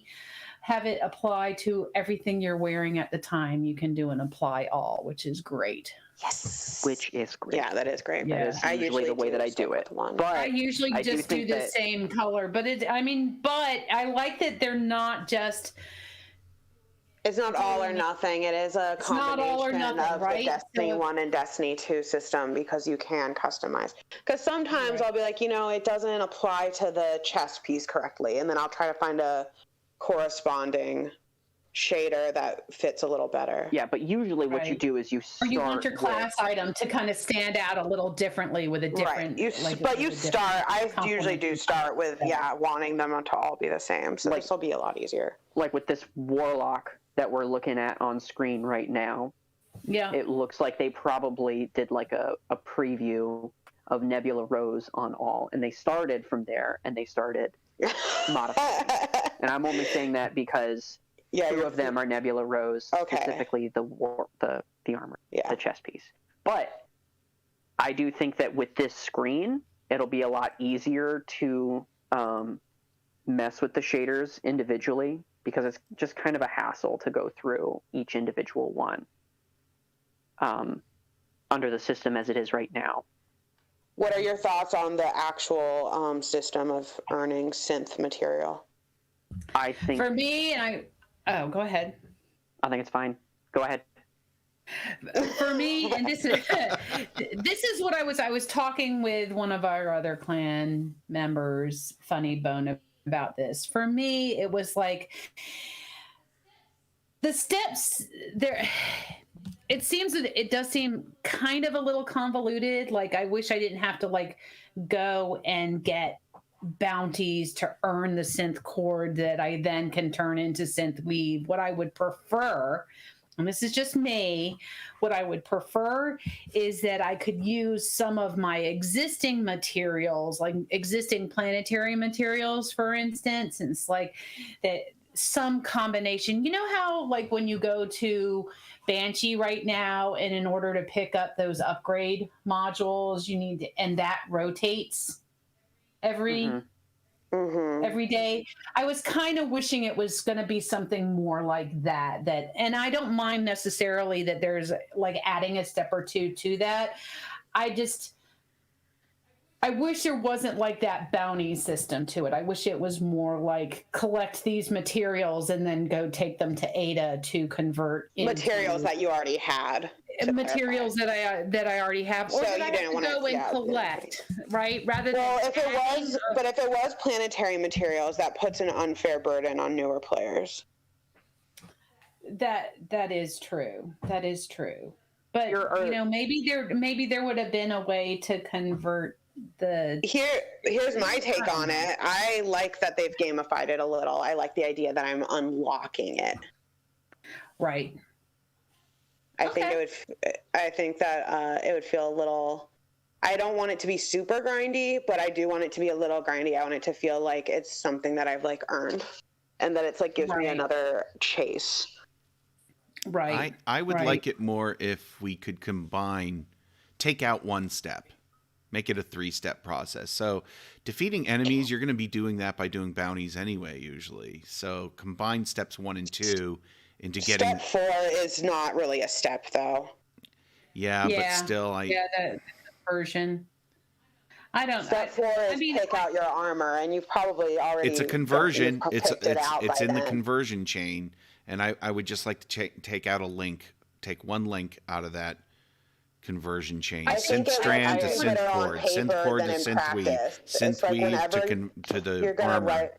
have it apply to everything you're wearing at the time, you can do an apply all, which is great. Yes. which is great. Yeah, that is great. Yeah. That is usually the way that I do it. One. But I usually I do just do think the that- same color, but but I like that they're not just. It's not all or nothing. It is a It's not all or combination nothing, of right? the Destiny So- 1 and Destiny 2 system because you can customize. Because sometimes Right. I'll be like, it doesn't apply to the chest piece correctly, and then I'll try to find a corresponding shader that fits a little better. Yeah, but usually what you Right. do is you Or start you want your class with, item to kind of stand out a little differently with a different. Right. with You a start. I different usually do complement. start with wanting them to all be the same. So Like- this will be a lot easier. like with this warlock that we're looking at on screen right now. Yeah. It looks like they probably did like a preview of Nebula Rose on all, and they started from there and they started modifying. And I'm only saying that because Yeah, two of them are Nebula Rose, Okay. specifically the armor, Yeah. the chest piece. But I do think that with this screen, it'll be a lot easier to mess with the shaders individually because it's just kind of a hassle to go through each individual one. under the system as it is right now. What are your thoughts on the actual system of earning synth material? I think For me, go ahead. I think it's fine. Go ahead. For me, and this is what I was talking with one of our other clan members, Funny Bone, about this. For me, it was like the steps there. It seems that it does seem kind of a little convoluted. Like, I wish I didn't have to like go and get bounties to earn the synth cord that I then can turn into synth weave. What I would prefer, and this is just me, what I would prefer is that I could use some of my existing materials, like existing planetary materials, for instance, and it's like that some combination. You know how like when you go to Banshee right now, and in order to pick up those upgrade modules, you need to, and that rotates every day. I was kind of wishing it was going to be something more like that, and I don't mind necessarily that there's like adding a step or two to that. I wish there wasn't like that bounty system to it. I wish it was more like collect these materials and then go take them to Ada to convert into materials that you already had. Materials that I already have, or So that you I didn't have to wanna- go and yeah, collect, right? Rather Well, than if it was planetary materials, that puts an unfair burden on newer players. that is true. That is true. But you know, maybe there would have been a way to convert the. Here's my take on it. I like that they've gamified it a little. I like the idea that I'm unlocking it. Right. I think that it would feel a little. I don't want it to be super grindy, but I do want it to be a little grindy. I want it to feel like it's something that I've like earned, and that it's like gives me another chase. Right. I would like it more if we could take out one step, make it a 3-step process. So defeating enemies, you're going to be doing that by doing bounties anyway, usually. So combine steps 1 and 2 into getting. Step 4 is not really a step, though. Yeah, but still, the version. I don't. Step 4 is pick out your armor, and you've probably already. It's a conversion. It's in the then. conversion chain, and I would just like to take out a link, take one link out of that conversion chain. Synth strand to synth cord, synth cord to synth weave, synth weave to the armor.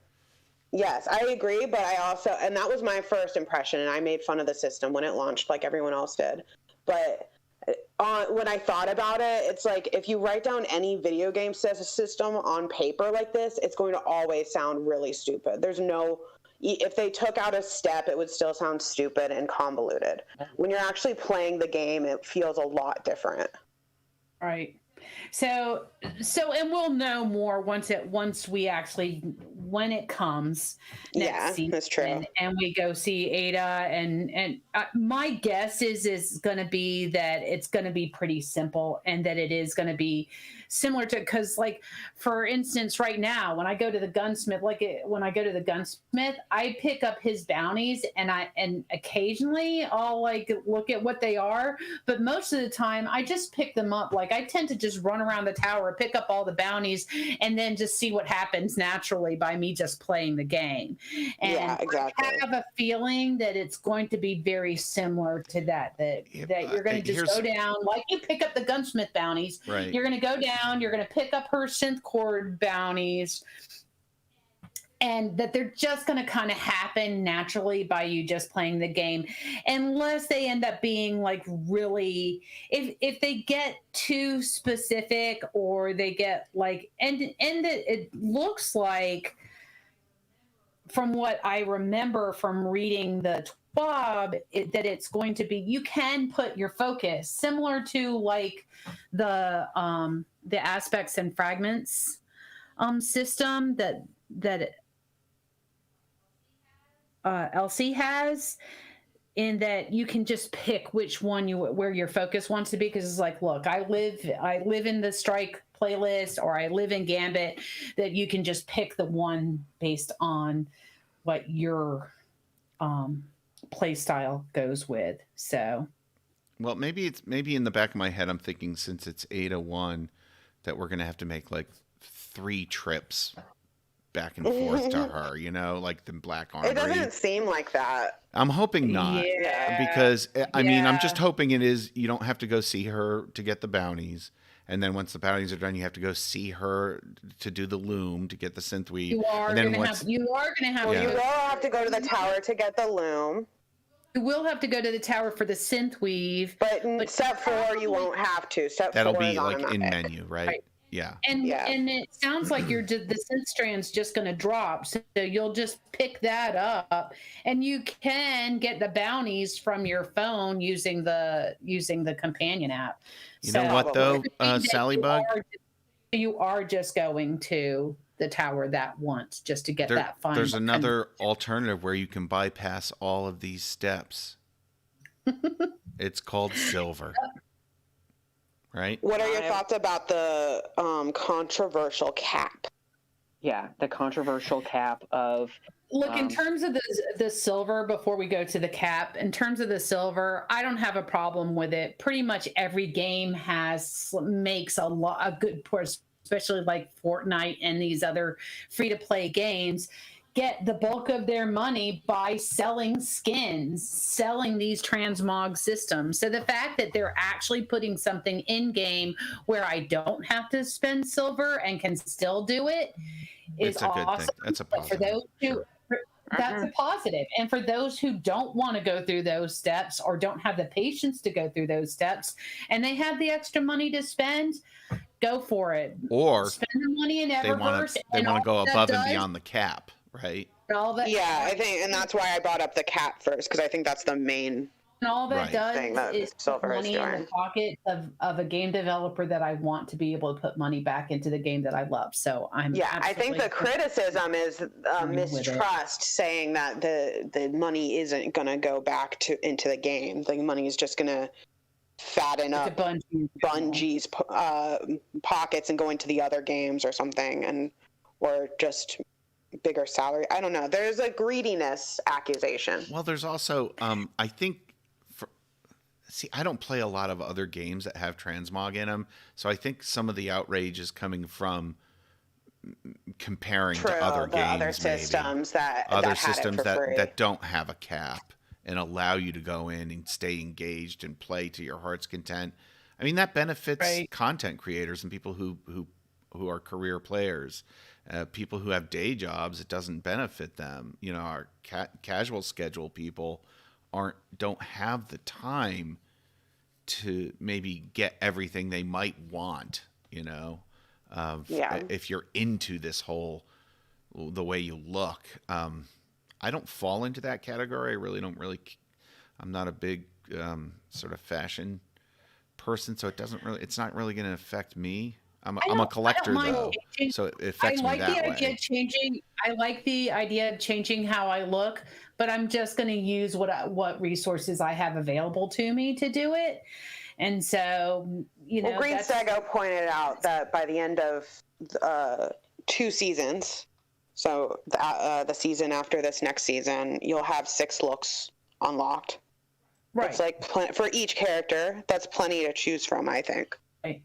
Yes, I agree, but I also, and that was my first impression, and I made fun of the system when it launched, like everyone else did. But when I thought about it, it's like if you write down any video game system on paper like this, it's going to always sound really stupid. If they took out a step, it would still sound stupid and convoluted. When you're actually playing the game, it feels a lot different. Right. So, and we'll know more once we actually, when it comes next season, that's true. And we go see Ada, and my guess is going to be that it's going to be pretty simple, and that it is going to be similar to, because like for instance, right now when I go to the gunsmith, I pick up his bounties, and occasionally I'll like look at what they are, but most of the time I just pick them up. Like I tend to just run around the tower, pick up all the bounties, and then just see what happens naturally by me just playing the game. And yeah, exactly. I have a feeling that it's going to be very similar to that you're going to just go down, like you pick up the gunsmith bounties, right. You're going to go down, you're going to pick up her synth cord bounties, and that they're just going to kind of happen naturally by you just playing the game, unless they end up being like really, if they get too specific, or they get like, and it looks like, from what I remember from reading the TWAB, that it's going to be, you can put your focus similar to like the aspects and fragments system that Elsie has, in that you can just pick which one where your focus wants to be, because it's like, look, I live in the Strike playlist, or I live in Gambit, that you can just pick the one based on what your play style goes with. So Well, maybe in the back of my head, I'm thinking since it's Ada 1, that we're gonna have to make like 3 trips back and forth to her. You know, like the Black Armory. It doesn't seem like that. I'm hoping not, because I mean, I'm just hoping it is. You don't have to go see her to get the bounties, and then once the bounties are done, you have to go see her to do the loom to get the synthweave. You are and then going to have. You are going to have. You will have to go to the tower to get the loom. You will have to go to the tower for the synthweave. But step 4, you won't have to. Step That'll 4 be is like automatic. in menu, right? Yeah. And it sounds like the synth strand's just going to drop, so you'll just pick that up, and you can get the bounties from your phone using the companion app. You know what though, Probably. Salliebug? You are just going to the tower that once just to get that final. There's another alternative where you can bypass all of these steps. It's called silver. Right? What are your thoughts about the controversial cap? Yeah, the controversial cap of... Look, in terms of the silver, before we go to the cap, in terms of the silver, I don't have a problem with it. Pretty much every game makes a good portion, especially like Fortnite and these other free-to-play games, get the bulk of their money by selling skins, selling these transmog systems. So the fact that they're actually putting something in game where I don't have to spend silver and can still do it is awesome. Good thing. That's a positive. For those who, that's a positive. And for those who don't want to go through those steps or don't have the patience to go through those steps and they have the extra money to spend, go for it. Or spend the money in Eververse. They want to go above and beyond the cap. Right. I think, and that's why I brought up the cap first, because I think that's the main. And all that does is put Silver money in the pocket of a game developer that I want to be able to put money back into the game that I love. So I think the criticism is mistrust, saying that the money isn't going to go back into the game. The money is just going to fatten up Bungie's pockets and go into the other games or something, or just bigger salary. I don't know. There's a greediness accusation. Well, there's also, I think, I don't play a lot of other games that have transmog in them, so I think some of the outrage is coming from comparing to other games, other systems that don't have a cap and allow you to go in and stay engaged and play to your heart's content. I mean, that benefits content creators and people who are career players. People who have day jobs, it doesn't benefit them. You know, our casual schedule people don't have the time to maybe get everything they might want. You know, if you're into this whole the way you look, I don't fall into that category. I really don't. I'm not a big sort of fashion person, so it's not really going to affect me. I'm a collector though, so it affects me that way. I like the idea of changing how I look, but I'm just going to use what resources I have available to me to do it. And so, Greenstego pointed out that by the end of 2 seasons, so the season after this next season, you'll have 6 looks unlocked. Right. It's like for each character, that's plenty to choose from, I think. Right.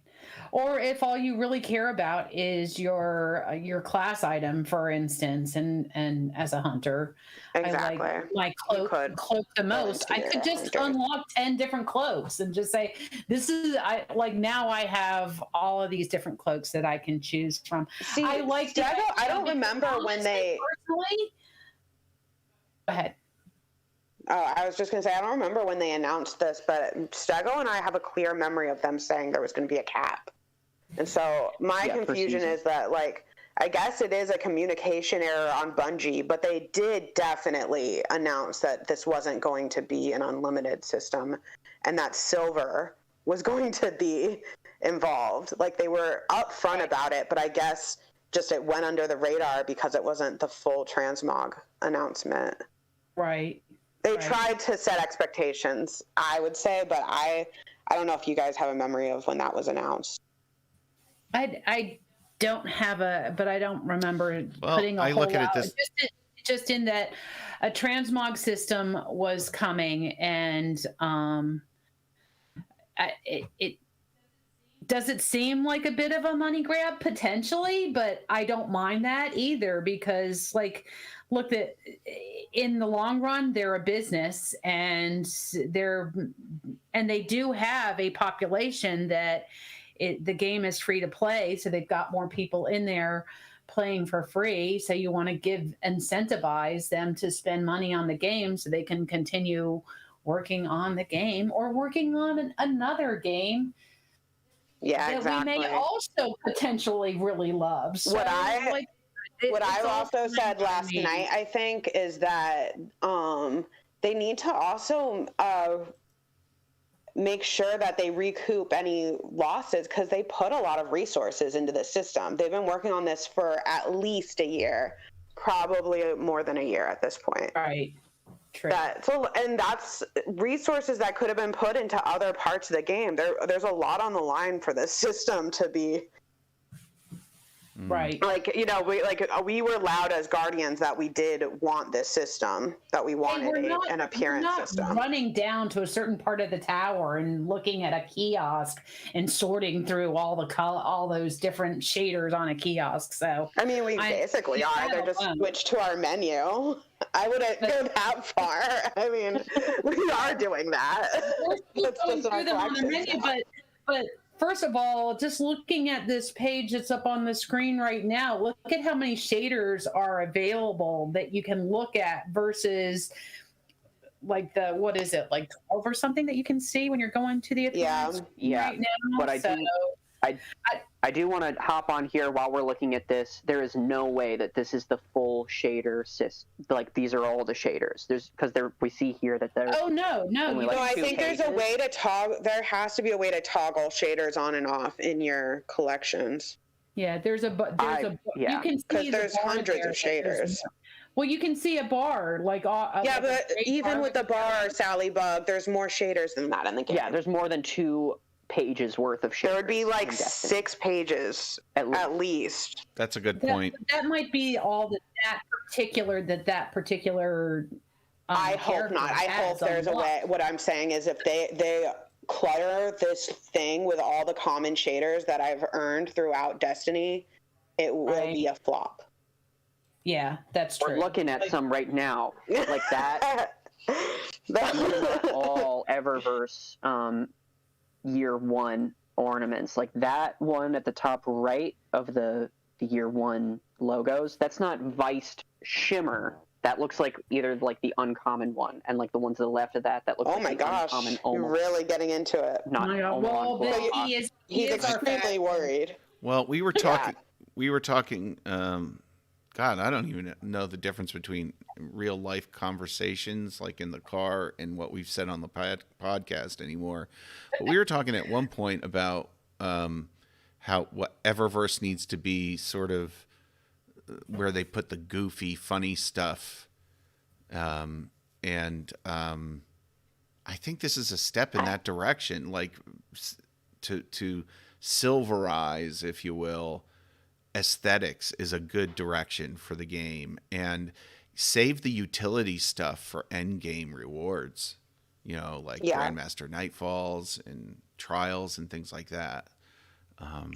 Or if all you really care about is your class item, for instance, and as a hunter, exactly. I like my cloak the most. I could just unlock 10 different cloaks and just say, now I have all of these different cloaks that I can choose from. See, I don't remember when they... Personally, go ahead. Oh, I was just going to say, I don't remember when they announced this, but Stego and I have a clear memory of them saying there was going to be a cap. And so my confusion is that, I guess it is a communication error on Bungie, but they did definitely announce that this wasn't going to be an unlimited system and that silver was going to be involved. They were upfront about it, but I guess just it went under the radar because it wasn't the full transmog announcement. Right. They tried to set expectations, I would say, but I don't know if you guys have a memory of when that was announced. I don't have but I don't remember putting a whole look at lot. Just in that a transmog system was coming, and it does it seem like a bit of a money grab potentially, but I don't mind that either because like look at in the long run they're a business and they do have a population that the game is free to play, so they've got more people in there playing for free, so you want to incentivize them to spend money on the game so they can continue working on the game or working on another game that exactly. we may also potentially really love. So, what I've also said last night, I think, is that they need to also make sure that they recoup any losses because they put a lot of resources into the system. They've been working on this for at least a year, probably more than a year at this point. Right. True. And that's resources that could have been put into other parts of the game. There's a lot on the line for this system to be right. Like, you know, we were loud as Guardians that we did want this system, that we wanted an appearance system. Running down to a certain part of the tower and looking at a kiosk and sorting through all those different shaders on a kiosk. So I mean, we basically are. They're just switched to our menu. I wouldn't go that far. I mean, we are doing that. We're going through them on the menu, but first of all, just looking at this page that's up on the screen right now, look at how many shaders are available that you can look at versus like what is it, like 12 or something that you can see when you're going to the appearance right now. But I do want to hop on here while we're looking at this. There is no way that this is the full shader system. Like these are all the shaders. We see here that there's. Oh no! I think there's a way to toggle. There has to be a way to toggle shaders on and off in your collections. Yeah, you can see because there's hundreds of shaders. Well, you can see a bar like. But even with the bar, Salliebug, there's more shaders than that in the game. Yeah, there's more than 2 pages worth of shaders. There would be like 6 pages at least. That's a good point. That might be all that particular. I hope not. I hope there's a way. What I'm saying is, if they clutter this thing with all the common shaders that I've earned throughout Destiny, it will be a flop. Yeah, that's true. We're looking at some right now, like that. All Eververse. Year 1 ornaments, like that one at the top right of the Year 1 logos, that's not Viced Shimmer. That looks like either like the uncommon one, and like the ones to the left of that looks like the uncommon. You're really getting into it. He's extremely worried. Well, we were talking God, I don't even know the difference between real life conversations like in the car and what we've said on the podcast anymore. But we were talking at one point about what Eververse needs to be sort of where they put the goofy, funny stuff. I think this is a step in that direction, like to silverize, if you will, aesthetics is a good direction for the game, and save the utility stuff for end game rewards, like Grandmaster Nightfalls and Trials and things like that.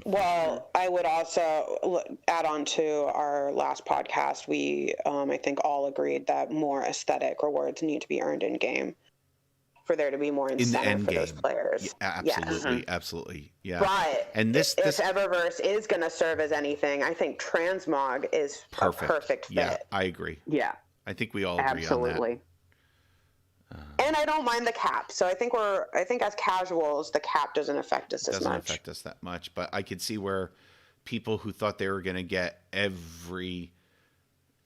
Well, I would also add on to our last podcast. We, I think, all agreed that more aesthetic rewards need to be earned in game for there to be more incentive for those players. Yeah, absolutely, absolutely. Yeah. But if Eververse is going to serve as anything, I think Transmog is a perfect fit. Yeah, I agree. Yeah. I think we all agree on that. And I don't mind the cap. So I think as casuals, the cap doesn't affect us as much. Doesn't affect us that much. But I could see where people who thought they were going to get every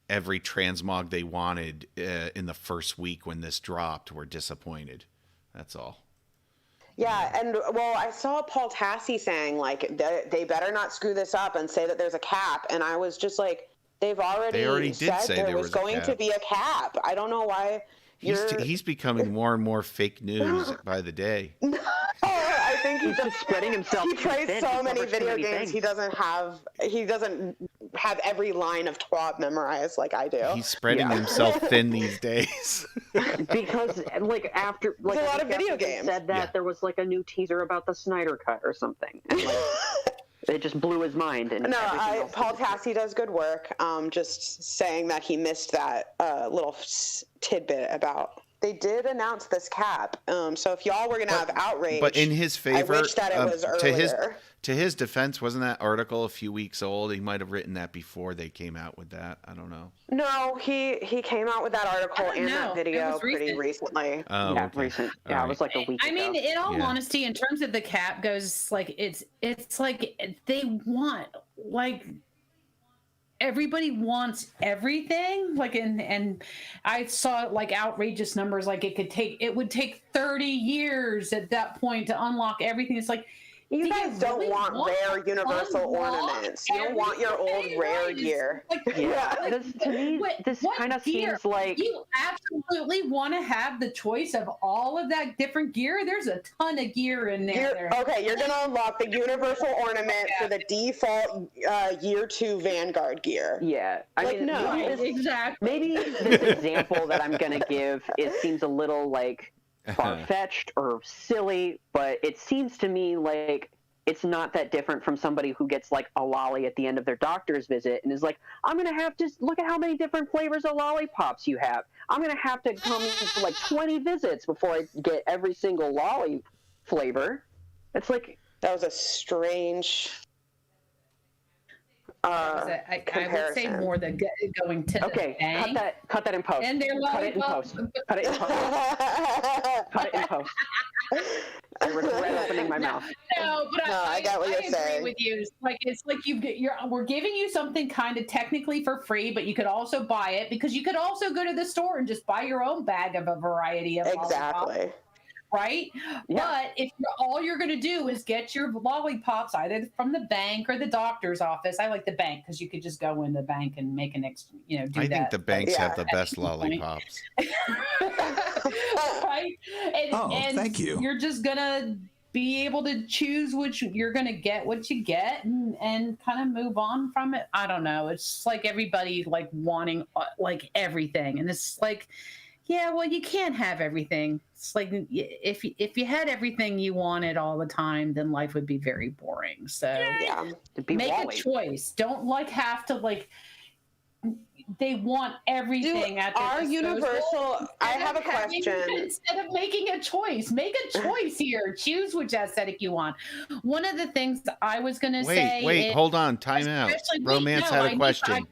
transmog they wanted in the first week when this dropped were disappointed. That's all. Yeah, and I saw Paul Tassi saying like they better not screw this up and say that there's a cap, and I was just like, they already did said there was going to be a cap. I don't know why. He's becoming more and more fake news by the day. I think he's just spreading himself. He plays so many video games. He doesn't have every line of TWAB memorized like I do. He's spreading himself thin these days. Because like after like There's a I lot of think video after they games. said that Yeah. there was like a new teaser about the Snyder Cut or something. And, like, it just blew his mind. And No, everything else Paul disappeared. Tassi does good work. Just saying that he missed that little tidbit about. They did announce this cap. So if y'all were gonna have outrage, But in his favor, I wish that it was earlier. to his defense, wasn't that article a few weeks old? He might have written that before they came out with that. I don't know. No, he came out with that article don't and know. that It video was pretty recent. recently. Oh, Yeah, okay. recent. All Yeah, right. it was like a week I ago. mean, in all Yeah. honesty, in terms of the cap goes, like it's like they want like everybody wants everything. Like and I saw like outrageous numbers. Like it would take 30 years at that point to unlock everything. It's like You do guys don't really want rare universal unlock ornaments. You don't want your old everything? rare Right. gear. Like, Yeah, like, this to me, this what kind of gear? seems like You absolutely want to have the choice of all of that different gear. There's a ton of gear in there. You're gonna unlock the universal ornament for the default year 2 Vanguard gear. yeah. I Like, mean, no. Right, exactly. maybe this example that I'm gonna give it seems a little like far-fetched or silly, but it seems to me like it's not that different from somebody who gets like a lolly at the end of their doctor's visit and is like, I'm gonna have to look at how many different flavors of lollipops you have. I'm gonna have to come to like 20 visits before I get every single lolly flavor. It's like That was a strange I would say comparison. more the going to okay, the bank. cut that in post. And they're Cut it in lollipops. post. Cut it in post. Cut it in post. I regret opening my mouth. No, but No, I got what you're agree saying. with you. It's like we're giving you something kind of technically for free, but you could also buy it because you could also go to the store and just buy your own bag of a variety of lollipops, Exactly. right? Yeah. But if all you're going to do is get your lollipops either from the bank or the doctor's office, I like the bank because you could just go in the bank and make an extra, do I that. think the banks Yeah. have the best lollipops. Right? And thank you. You're just gonna be able to choose which you're gonna get what you get and kind of move on from it. I don't know. It's just like everybody like wanting like everything, and it's like, yeah, well, you can't have everything. It's like if you had everything you wanted all the time, then life would be very boring. So Yeah. It'd be make Wall-E. a choice. Don't like have to like. They want everything at their Our disposal. universal. I have a question. Instead of making a choice, make a choice here. Choose which aesthetic you want. One of the things I was going to say. Wait, hold on. Time out. Especially- Romance no, had a question.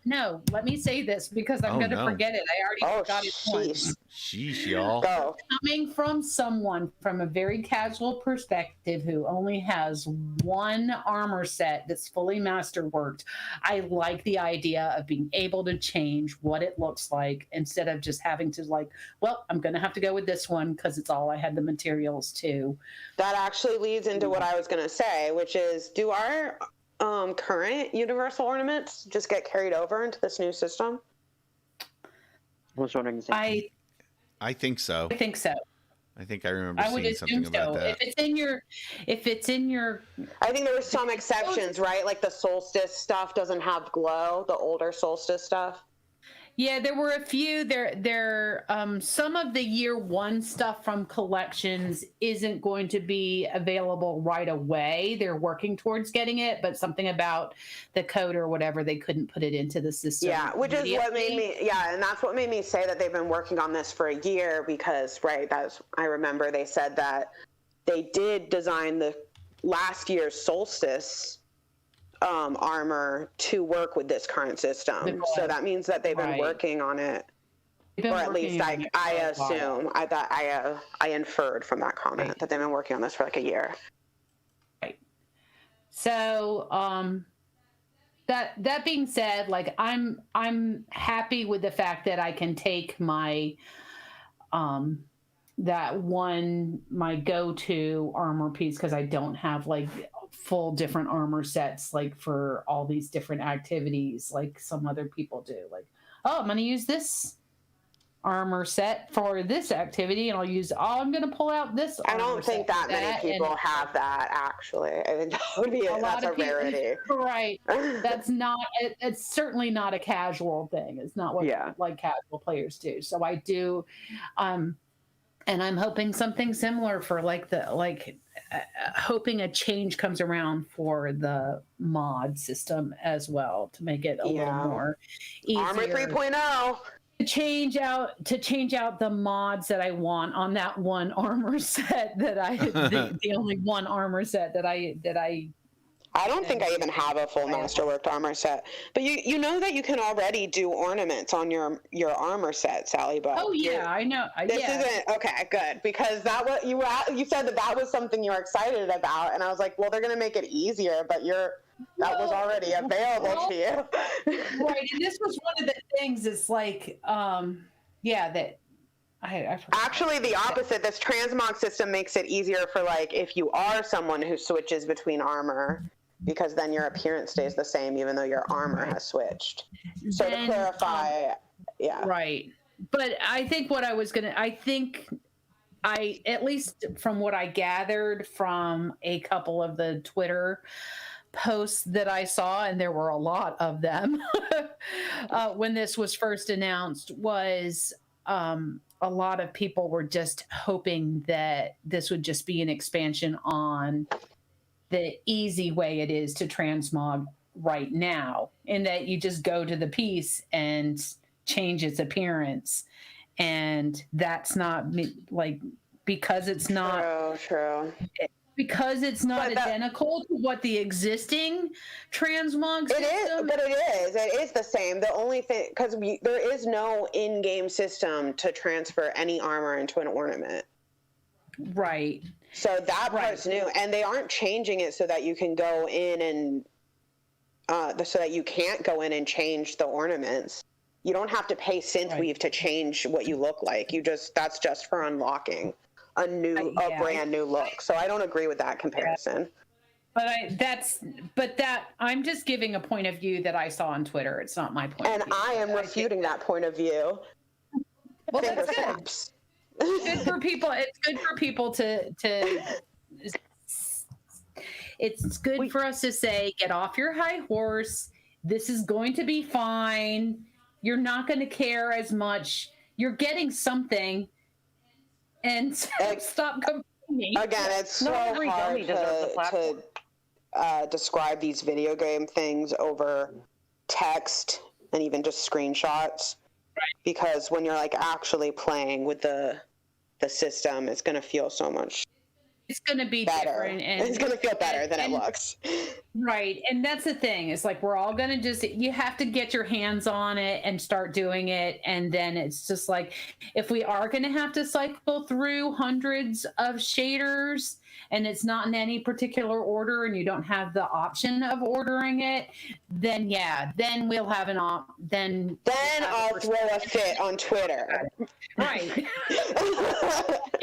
No, let me say this because I'm Oh, going to no. forget it. I already Oh, forgot it once. sheesh. Sheesh, y'all. Go. Coming from someone from a very casual perspective who only has one armor set that's fully masterworked, I like the idea of being able to change what it looks like instead of just having to like, well, I'm going to have to go with this one because it's all I had the materials to. That actually leads into what I was going to say, which is, do our current universal ornaments just get carried over into this new system? I was wondering the same thing. I think so. I think so. I think I remember I would seeing something assume about so. that. If it's in your I think there were some exceptions, right? Like the solstice stuff doesn't have glow, the older solstice stuff. Yeah, there were a few. Some of the year one stuff from collections isn't going to be available right away. They're working towards getting it, but something about the code or whatever, they couldn't put it into the system. Yeah, which is what made immediately. me, and that's what made me say that they've been working on this for a year because, right, I remember they said that they did design the last year's solstice armor to work with this current system. So that means that they've been Right. working on it, They've been or at working least on it I for a while. assume. I inferred from that comment Right. that they've been working on this for like a year. So, that being said, like I'm happy with the fact that I can take my my go-to armor piece because I don't have like full different armor sets like for all these different activities like some other people do. Like, oh, I'm going to use this armor set for this activity, and I'm going to pull out this. I don't think that many people have that, actually. I think that's a rarity. Right. That's not, it's certainly not a casual thing. It's not what like casual players do. So I do, and I'm hoping something similar for hoping a change comes around for the mod system as well to make it a little more easier. Armor 3.0. To change out the mods that I want on that one armor set that the only one armor set that I don't think I even have a full masterworked armor set. But you know that you can already do ornaments on your armor set, Salliebug. Oh yeah, I know. This isn't okay. Good, because you said that was something you were excited about, and I was like, well, they're gonna make it easier, but that was already available to you. Right, and this was one of the things. It's like, that. I Actually, the opposite. This transmog system makes it easier for if you are someone who switches between armor, because then your appearance stays the same even though your armor has switched. So to clarify, right. But I think at least from what I gathered from a couple of the Twitter posts that I saw, and there were a lot of them when this was first announced, was a lot of people were just hoping that this would just be an expansion on the easy way it is to transmog right now, and that you just go to the piece and change its appearance. And that's not because it's not true. Because it's not identical to what the existing transmog system It is the same. The only thing, because there is no in-game system to transfer any armor into an ornament. Right. So that part's new, and they aren't changing it so that you can go in and so that you can't go in and change the ornaments. You don't have to pay synthweave to change what you look like. That's just for unlocking a brand new look. So I don't agree with that comparison. But I'm just giving a point of view that I saw on Twitter. It's not my point. And of view. I am refuting that point of view. Well, that's good. It's good for people. It's good for people to. It's good for us to say, get off your high horse. This is going to be fine. You're not going to care as much. You're getting something. And stop complaining. Again, it's so hard to describe these video game things over text and even just screenshots. Right. Because when you're actually playing with the system, it's going to feel so much. It's going to be better. Different, and it's going to feel better than it looks. Right, and that's the thing. It's we're all going to you have to get your hands on it and start doing it, and then it's just if we are going to have to cycle through hundreds of shaders, and it's not in any particular order, and you don't have the option of ordering it, then then we'll have then I'll throw a fit on Twitter. Right.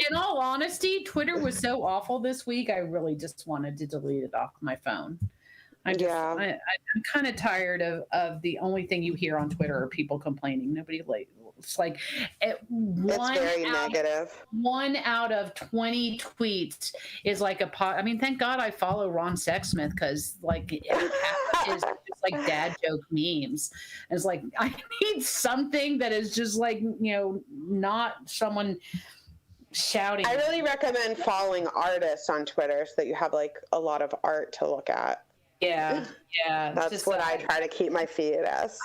In all honesty, Twitter was so awful this week. I really just wanted to delete it off my phone. I'm kind of tired of the only thing you hear on Twitter are people complaining. Nobody it's very negative. 1 out of 20 tweets is I mean, thank God I follow Ron Sexsmith, because half of his just dad joke memes. It's I need something that is just not someone shouting. I really recommend following artists on Twitter so that you have a lot of art to look at. Yeah. That's just what I try to keep my feed as.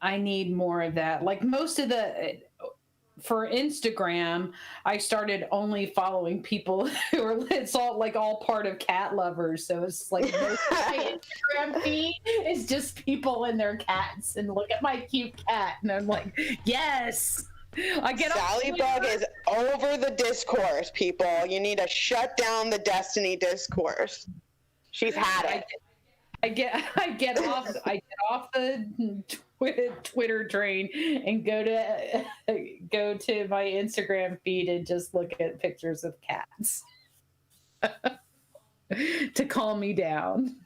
I need more of that. Most of for Instagram, I started only following people who are, it's all part of cat lovers. So it's most of my Instagram feed is just people and their cats, and look at my cute cat. And I'm yes. Salliebug is over the discourse, people. You need to shut down the Destiny discourse. She's had it. I get off the Twitter train and go to my Instagram feed and just look at pictures of cats to calm me down.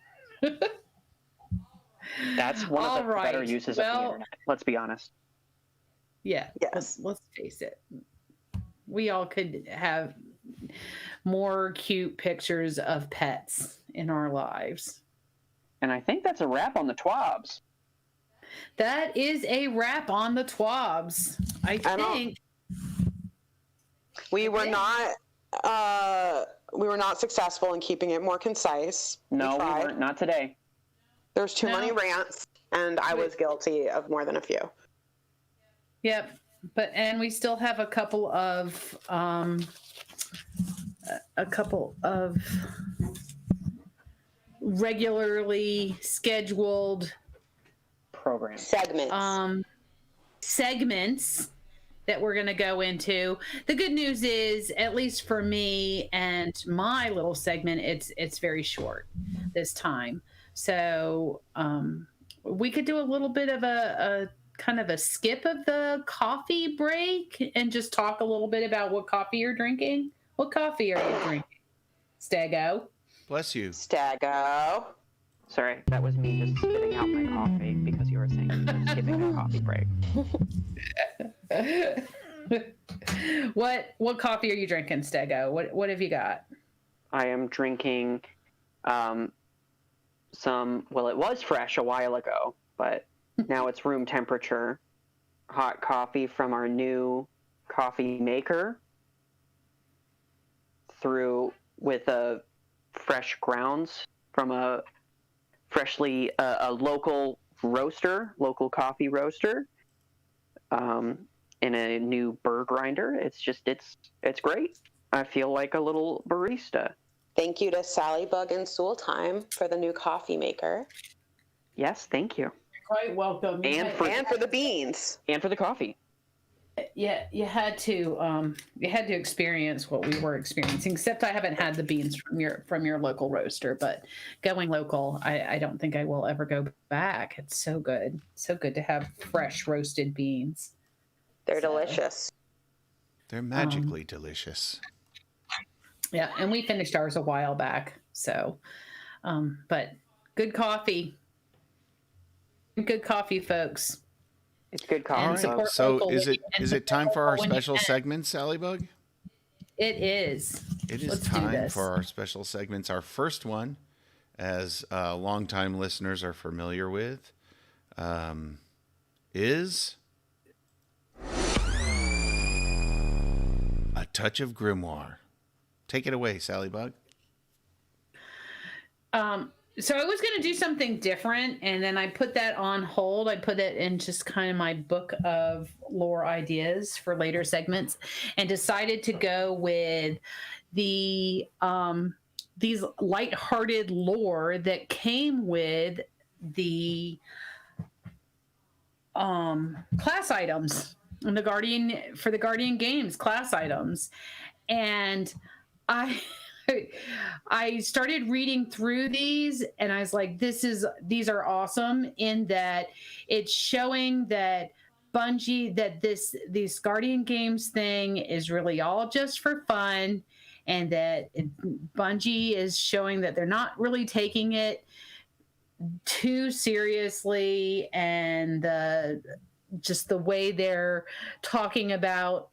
That's one of the better uses of the internet. Let's be honest. Yeah. Yes. Let's face it. We all could have more cute pictures of pets in our lives. And I think that's a wrap on the twabs. That is a wrap on the twabs. I think we were not successful in keeping it more concise. No, we tried. weren't. Not today. There's too many rants, and I was guilty of more than a few. Yep. And we still have a couple of regularly scheduled programs segments that we're going to go into. The good news is, at least for me and my little segment, it's very short this time. So we could do a little bit of a kind of a skip of the coffee break and just talk a little bit about what coffee you're drinking. What coffee are you drinking, Stego? Bless you. Stego. Sorry, that was me just spitting out my coffee because you were saying skipping a coffee break. What coffee are you drinking, Stego? What have you got? I am drinking it was fresh a while ago, but now it's room temperature hot coffee from our new coffee maker with a fresh grounds from a local coffee roaster in a new burr grinder. It's great. I feel like a little barista. Thank you to Salliebug and Sooltime for the new coffee maker. Yes, thank you. Quite welcome. And for the beans. And for the coffee. Yeah, you had to experience what we were experiencing. Except I haven't had the beans from your local roaster, but going local, I don't think I will ever go back. It's so good to have fresh roasted beans. They're delicious. They're magically delicious. Yeah, and we finished ours a while back. So, but good coffee. Good coffee, folks. It's good coffee. All right. So is it time for our special segment, Salliebug? It is. It is time for our special segments. Our first one, as longtime listeners are familiar with, is A Touch of Grimoire. Take it away, Salliebug. So I was going to do something different, and then I put that on hold. I put it in just kind of my book of lore ideas for later segments, and decided to go with these lighthearted lore that came with the class items in the Guardian Games class items, and I started reading through these, and I was like, these are awesome in that it's showing that Bungie, that this Guardian Games thing is really all just for fun, and that Bungie is showing that they're not really taking it too seriously, and just the way they're talking about,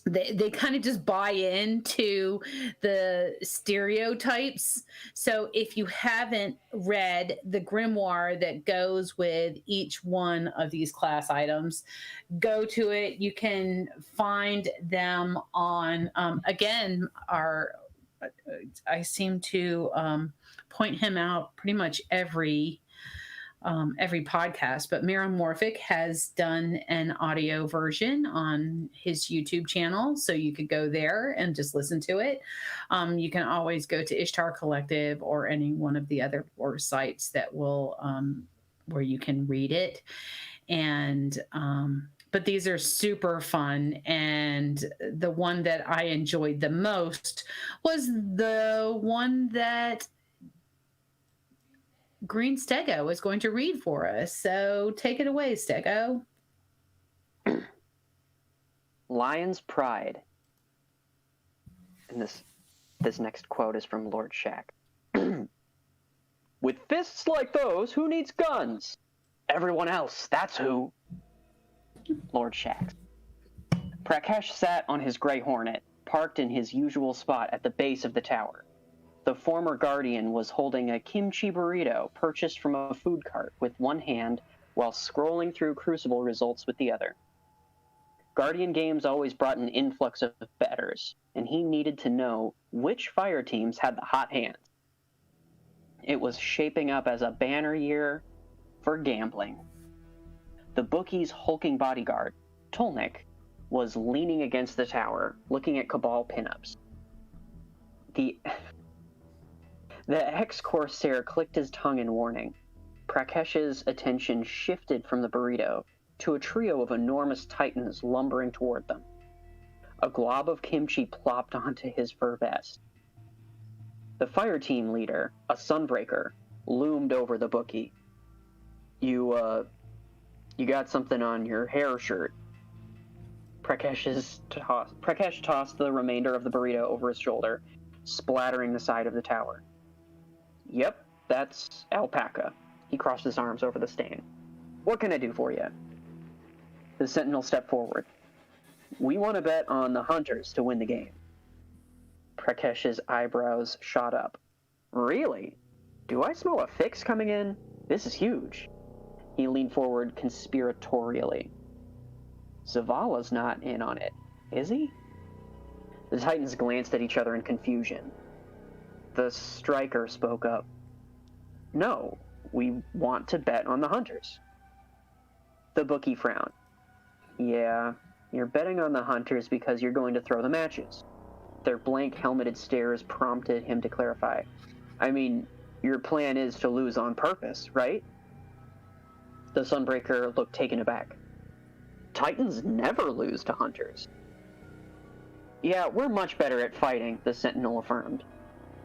they kind of just buy into the stereotypes. So if you haven't read the grimoire that goes with each one of these class items, go to it. You can find them on, again, I seem to point him out pretty much every podcast, but Meramorphic has done an audio version on his YouTube channel, so you could go there and just listen to it. You can always go to Ishtar Collective or any one of the other lore sites that will where you can read it. And but these are super fun, and the one that I enjoyed the most was the one that Greenstego is going to read for us. So take it away, Stego. Lion's Pride. And this next quote is from Lord Shack. With fists like those, who needs guns? Everyone else, that's who. Lord Shax. Prakash sat on his gray hornet, parked in his usual spot at the base of the tower. The former guardian was holding a kimchi burrito purchased from a food cart with one hand while scrolling through Crucible results with the other. Guardian games always brought an influx of bettors, and he needed to know which fire teams had the hot hands. It was shaping up as a banner year for gambling. The bookie's hulking bodyguard, Tolnik, was leaning against the tower, looking at Cabal pinups. The ex-Corsair clicked his tongue in warning. Prakesh's attention shifted from the burrito to a trio of enormous titans lumbering toward them. A glob of kimchi plopped onto his fur vest. The fire team leader, a Sunbreaker, loomed over the bookie. You got something on your hair shirt. Prakesh tossed the remainder of the burrito over his shoulder, splattering the side of the tower. Yep, that's alpaca. He crossed his arms over the stain. What can I do for you? The sentinel stepped forward. We want to bet on the hunters to win the game. Prakesh's eyebrows shot up. Really? Do I smell a fix coming in? This is huge. He leaned forward conspiratorially. Zavala's not in on it, is he? The Titans glanced at each other in confusion. The striker spoke up. No, we want to bet on the hunters. The bookie frowned. Yeah, you're betting on the hunters because you're going to throw the matches. Their blank helmeted stares prompted him to clarify. I mean, your plan is to lose on purpose, right? The Sunbreaker looked taken aback. Titans never lose to hunters. Yeah, we're much better at fighting, the Sentinel affirmed.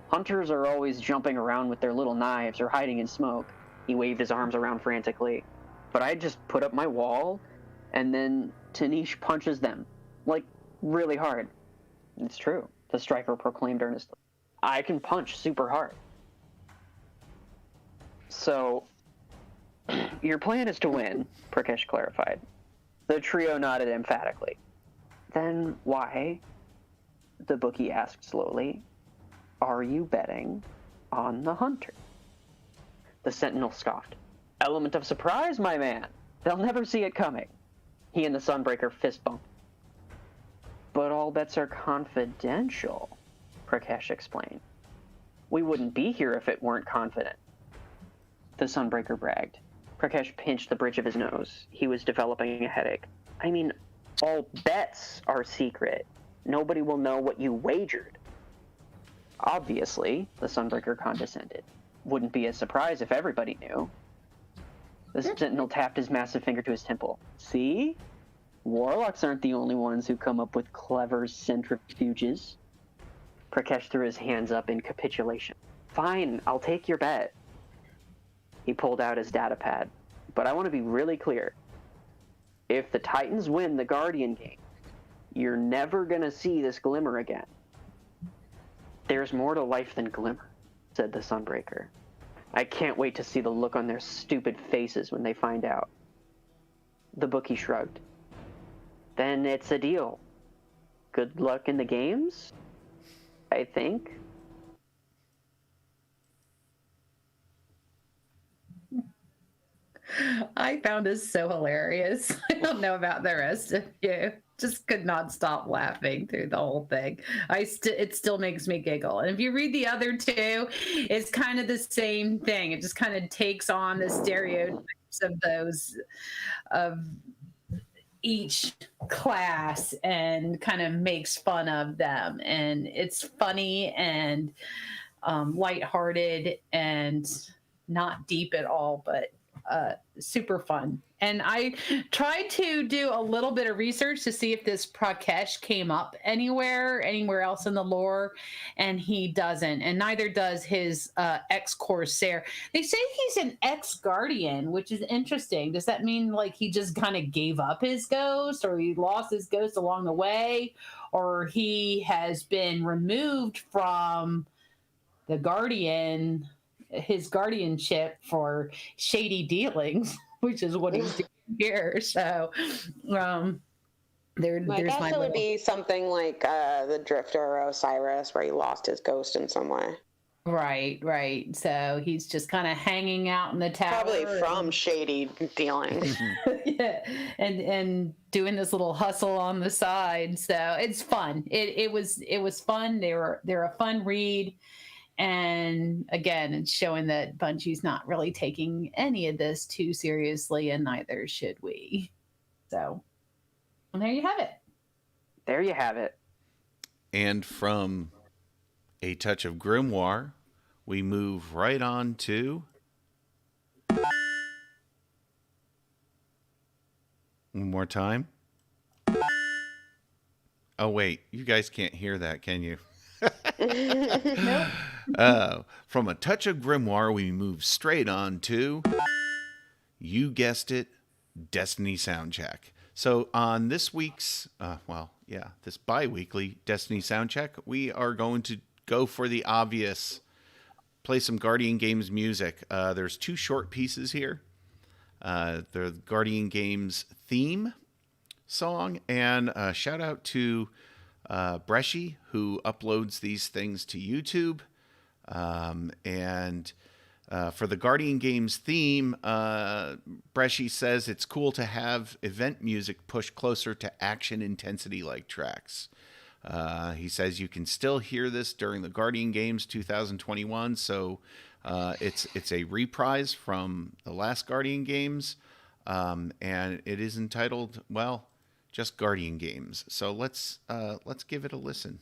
Hunters are always jumping around with their little knives or hiding in smoke. He waved his arms around frantically. But I just put up my wall, and then Tanish punches them. Like, really hard. It's true, the striker proclaimed earnestly. I can punch super hard. So, your plan is to win, Prakesh clarified. The trio nodded emphatically. Then why, the bookie asked slowly, are you betting on the hunter? The sentinel scoffed. Element of surprise, my man. They'll never see it coming. He and the Sunbreaker fist bumped. But all bets are confidential, Prakesh explained. We wouldn't be here if it weren't confident. The Sunbreaker bragged. Prakesh pinched the bridge of his nose. He was developing a headache. I mean, all bets are secret. Nobody will know what you wagered. Obviously, the Sunbreaker condescended. Wouldn't be a surprise if everybody knew. The Sentinel tapped his massive finger to his temple. See? Warlocks aren't the only ones who come up with clever centrifuges. Prakesh threw his hands up in capitulation. Fine, I'll take your bet. He pulled out his data pad. But I want to be really clear. If the Titans win the Guardian game, you're never going to see this glimmer again. There's more to life than glimmer, said the Sunbreaker. I can't wait to see the look on their stupid faces when they find out. The bookie shrugged. Then it's a deal. Good luck in the games, I think. I found this so hilarious. I don't know about the rest of you. Just could not stop laughing through the whole thing. It still makes me giggle. And if you read the other two, it's kind of the same thing. It just kind of takes on the stereotypes of each class and kind of makes fun of them. And it's funny and lighthearted and not deep at all, but super fun. And I tried to do a little bit of research to see if this Prakesh came up anywhere else in the lore, and he doesn't, and neither does his ex-Corsair. They say he's an ex-Guardian, which is interesting. Does that mean like he just kind of gave up his ghost, or he lost his ghost along the way, or he has been removed from the Guardian, his guardianship for shady dealings, which is what he's doing here. So, I there's guess my it would little. be something like the Drifter Osiris, where he lost his ghost in some way. Right. So he's just kind of hanging out in the tower. Probably from shady dealings. Yeah, and doing this little hustle on the side. So it's fun. It was fun. They're a fun read. And again, it's showing that Bungie's not really taking any of this too seriously, and neither should we. So, and there you have it. There you have it. And from A Touch of Grimoire, we move right on to one more time. Oh, wait, you guys can't hear that, can you? Nope. From A Touch of Grimoire, we move straight on to, you guessed it, Destiny Soundcheck. So on this week's, this bi-weekly Destiny Soundcheck, we are going to go for the obvious, play some Guardian Games music. There's two short pieces here. The Guardian Games theme song, and a shout out to Bresci, who uploads these things to YouTube. For the Guardian Games theme, Bresci says it's cool to have event music push closer to action intensity like tracks. He says you can still hear this during the Guardian Games 2021, so it's a reprise from the last Guardian Games, and it is entitled, well, just Guardian Games. So let's give it a listen.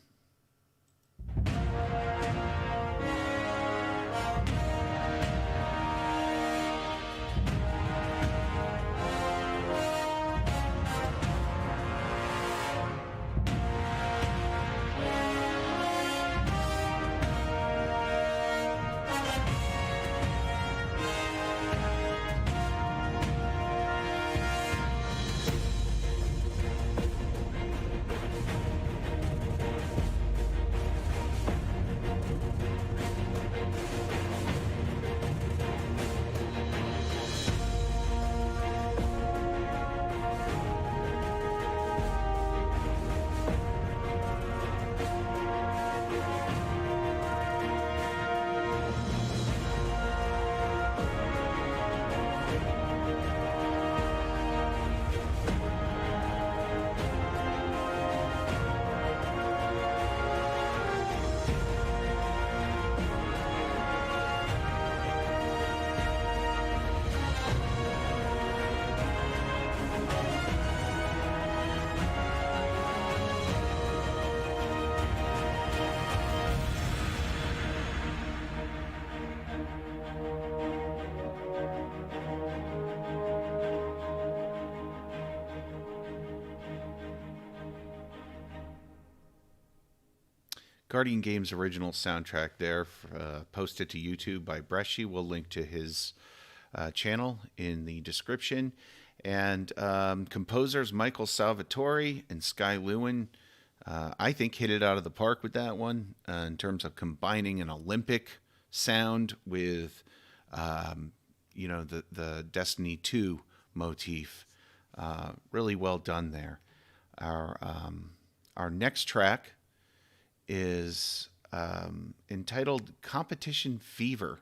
Guardian Games original soundtrack there, posted to YouTube by Bresci. We'll link to his channel in the description. And composers Michael Salvatore and Sky Lewin, I think, hit it out of the park with that one in terms of combining an Olympic sound with, the Destiny 2 motif. Really well done there. Our next track is entitled Competition Fever.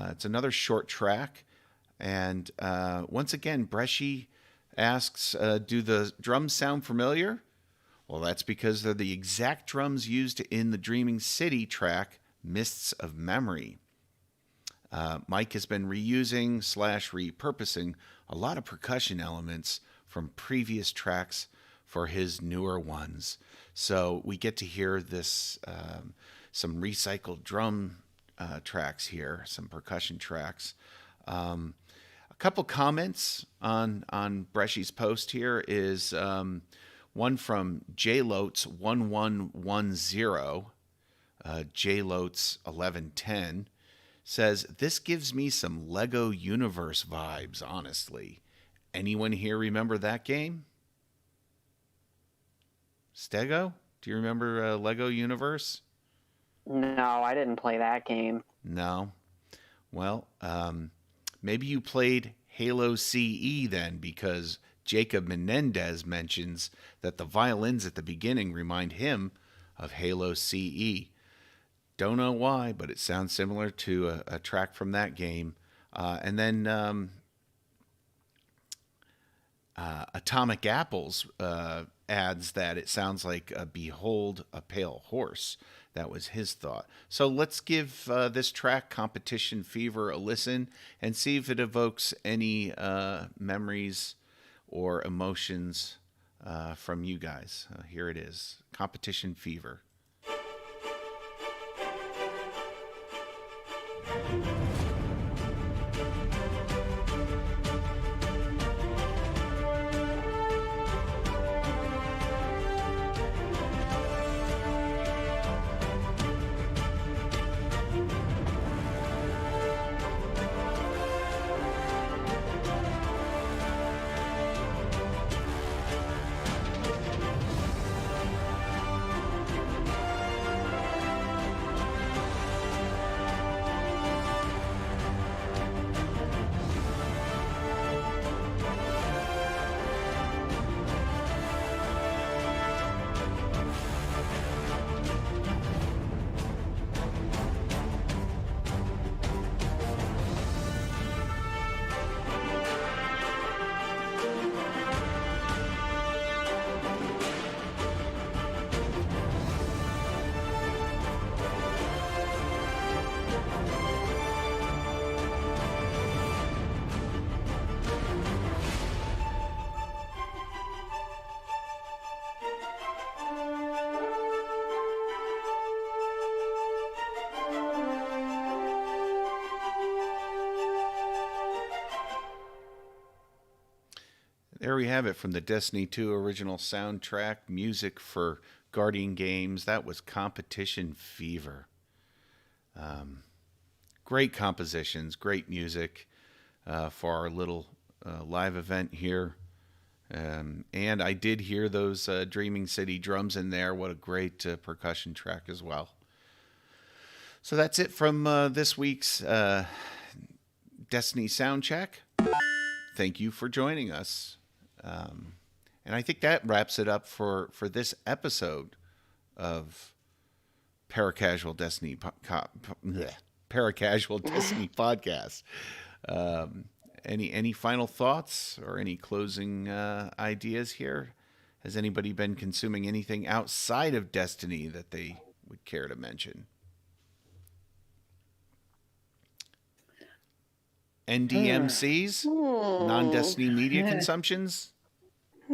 It's another short track. And once again, Bresci asks, do the drums sound familiar? Well, that's because they're the exact drums used in the Dreaming City track, Mists of Memory. Mike has been reusing / repurposing a lot of percussion elements from previous tracks for his newer ones. So we get to hear this, some recycled drum tracks here, some percussion tracks. A couple comments on Bresci's post here is one from JLotes1110, JLotes1110, says, this gives me some Lego Universe vibes, honestly. Anyone here remember that game? Stego, do you remember Lego Universe? No, I didn't play that game. No. Well, maybe you played Halo CE then, because Jacob Menendez mentions that the violins at the beginning remind him of Halo CE. Don't know why, but it sounds similar to a track from that game. And then Atomic Apples adds that it sounds like Behold a Pale Horse. That was his thought. So let's give this track, Competition Fever, a listen and see if it evokes any memories or emotions from you guys. Here it is, Competition Fever. There we have it from the Destiny 2 original soundtrack, music for Guardian games. That was Competition Fever. Great compositions, great music for our little live event here. And I did hear those Dreaming City drums in there. What a great percussion track as well. So that's it from this week's Destiny Soundcheck. Thank you for joining us. And I think that wraps it up for this episode of Paracasual Destiny Paracasual Destiny podcast. Any final thoughts or any closing ideas here? Has anybody been consuming anything outside of Destiny that they would care to mention? NDMCs, non-Destiny media consumptions. I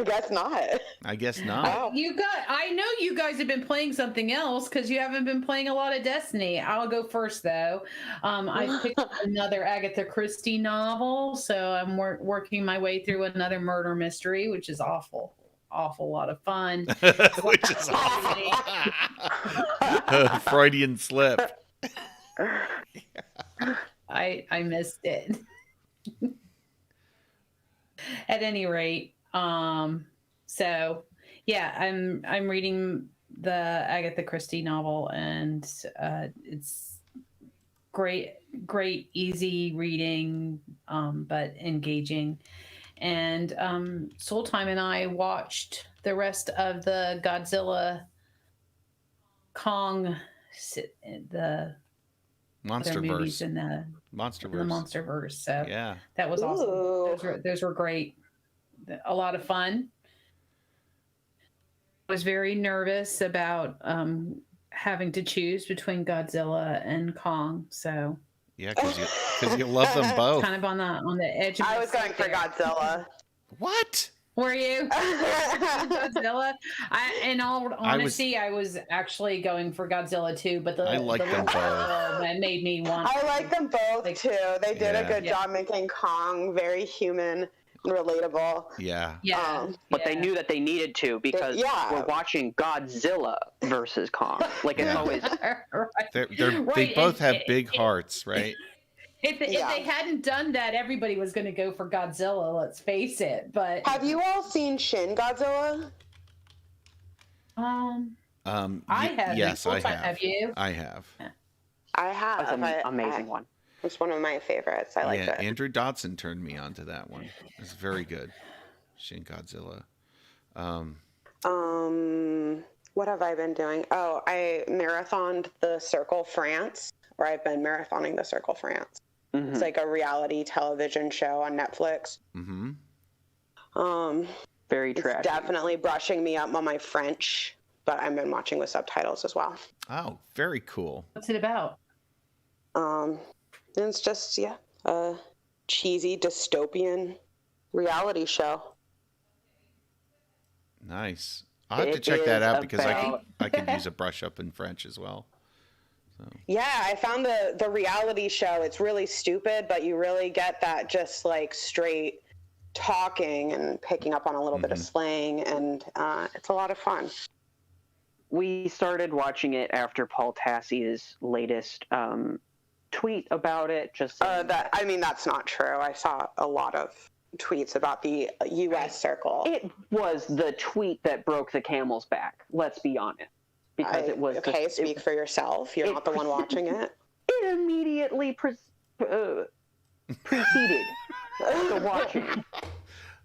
guess not. I guess not. I know you guys have been playing something else because you haven't been playing a lot of Destiny. I'll go first though. I picked up another Agatha Christie novel, so I'm working my way through another murder mystery, which is awful lot of fun. Which is awful. Freudian slip. I missed it. At any rate, so yeah, I'm reading the Agatha Christie novel, and it's great, easy reading, but engaging. And Sooltime and I watched the rest of the Godzilla Kong, the Monsterverse. In the Monsterverse. So yeah, that was awesome. Those were great. A lot of fun. I was very nervous about having to choose between Godzilla and Kong. So yeah, because you love them both. Kind of on the edge of I was going for Godzilla. What? Were you? Godzilla? In all honesty, I was actually going for Godzilla too, but I like them both. That made me want. I like them both too. They did a good job making Kong very human and relatable. Yeah. But they knew that they needed to because we're watching Godzilla versus Kong. Like it's always. They both have big hearts, right? If they hadn't done that, everybody was going to go for Godzilla. Let's face it. But have you all seen Shin Godzilla? I haven't. Yes, I Full-time, have. have you? I have. I have. That's an amazing one. It's one of my favorites. I liked Yeah, it. Andrew Dodson turned me on to that one. It's very good. Shin Godzilla. What have I been doing? Oh, I marathoned the Circle France, or I've been marathoning the Circle France. Mm-hmm. It's like a reality television show on Netflix. Very It's trashy. definitely brushing me up on my French, but I've been watching with subtitles as well. Oh, very cool. What's it about? And it's just a cheesy dystopian reality show. Nice. I'll have to It check that is out because about- I could use a brush up in French as well. Yeah, I found the reality show. It's really stupid, but you really get that just like straight talking and picking up on a little bit of slang, and it's a lot of fun. We started watching it after Paul Tassi's latest tweet about it. Just saying That's not true. I saw a lot of tweets about the U.S. Circle. it was the tweet that broke the camel's back. Let's be honest, because it was okay. Speak for yourself. You're not the one watching it. It immediately preceded the watching.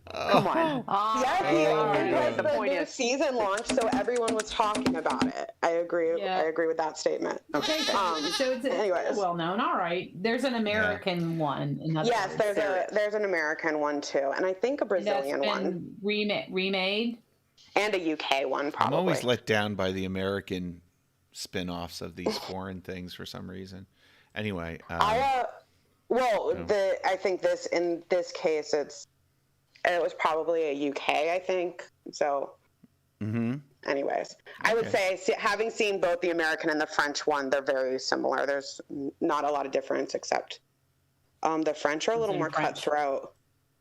Come on. Yes, The the point new is- season launched, so everyone was talking about it. I agree. Yeah. I agree with that statement. Okay, so it's anyways. well known. All right, there's an American one. In other Yes, words. there's an American one too, and I think a Brazilian That's one, been remade. and a UK one I'm probably. always let down by the American spin-offs of these foreign things for some reason. Anyway, I think in this case it was probably a UK, I think. So, anyways, I would say having seen both the American and the French one, they're very similar. There's not a lot of difference, except the French are a little more cutthroat.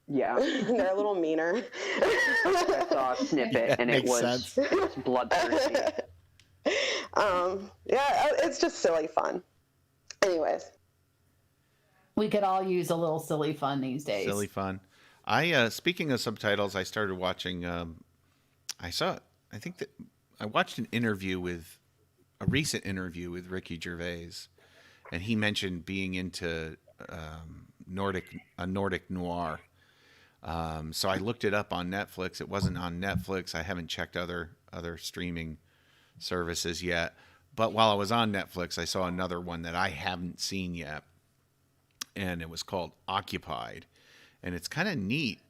Yeah. They're a little meaner. I saw a snippet and it makes was bloodthirsty. It's just silly fun. Anyways. We could all use a little silly fun these days. silly fun. I speaking of subtitles, I started watching. I watched a recent interview with Ricky Gervais, and he mentioned being into Nordic noir. So I looked it up on Netflix. It wasn't on Netflix. I haven't checked other streaming services yet. But while I was on Netflix, I saw another one that I haven't seen yet, and it was called Occupied. And it's kind of neat.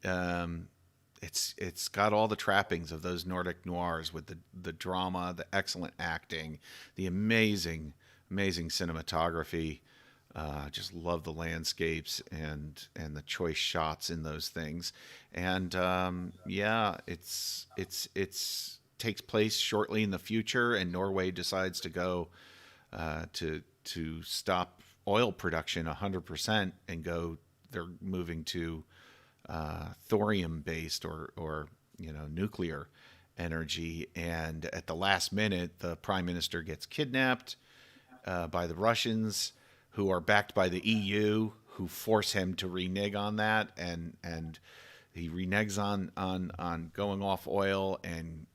It's got all the trappings of those Nordic noirs with the drama, the excellent acting, the amazing cinematography. Just love the landscapes and the choice shots in those things. And it's takes place shortly in the future, and Norway decides to go to stop oil production 100% and go. They're moving to thorium based or nuclear energy, and at the last minute the prime minister gets kidnapped by the Russians, who are backed by the EU, who force him to renege on that, and he reneges on going off oil, and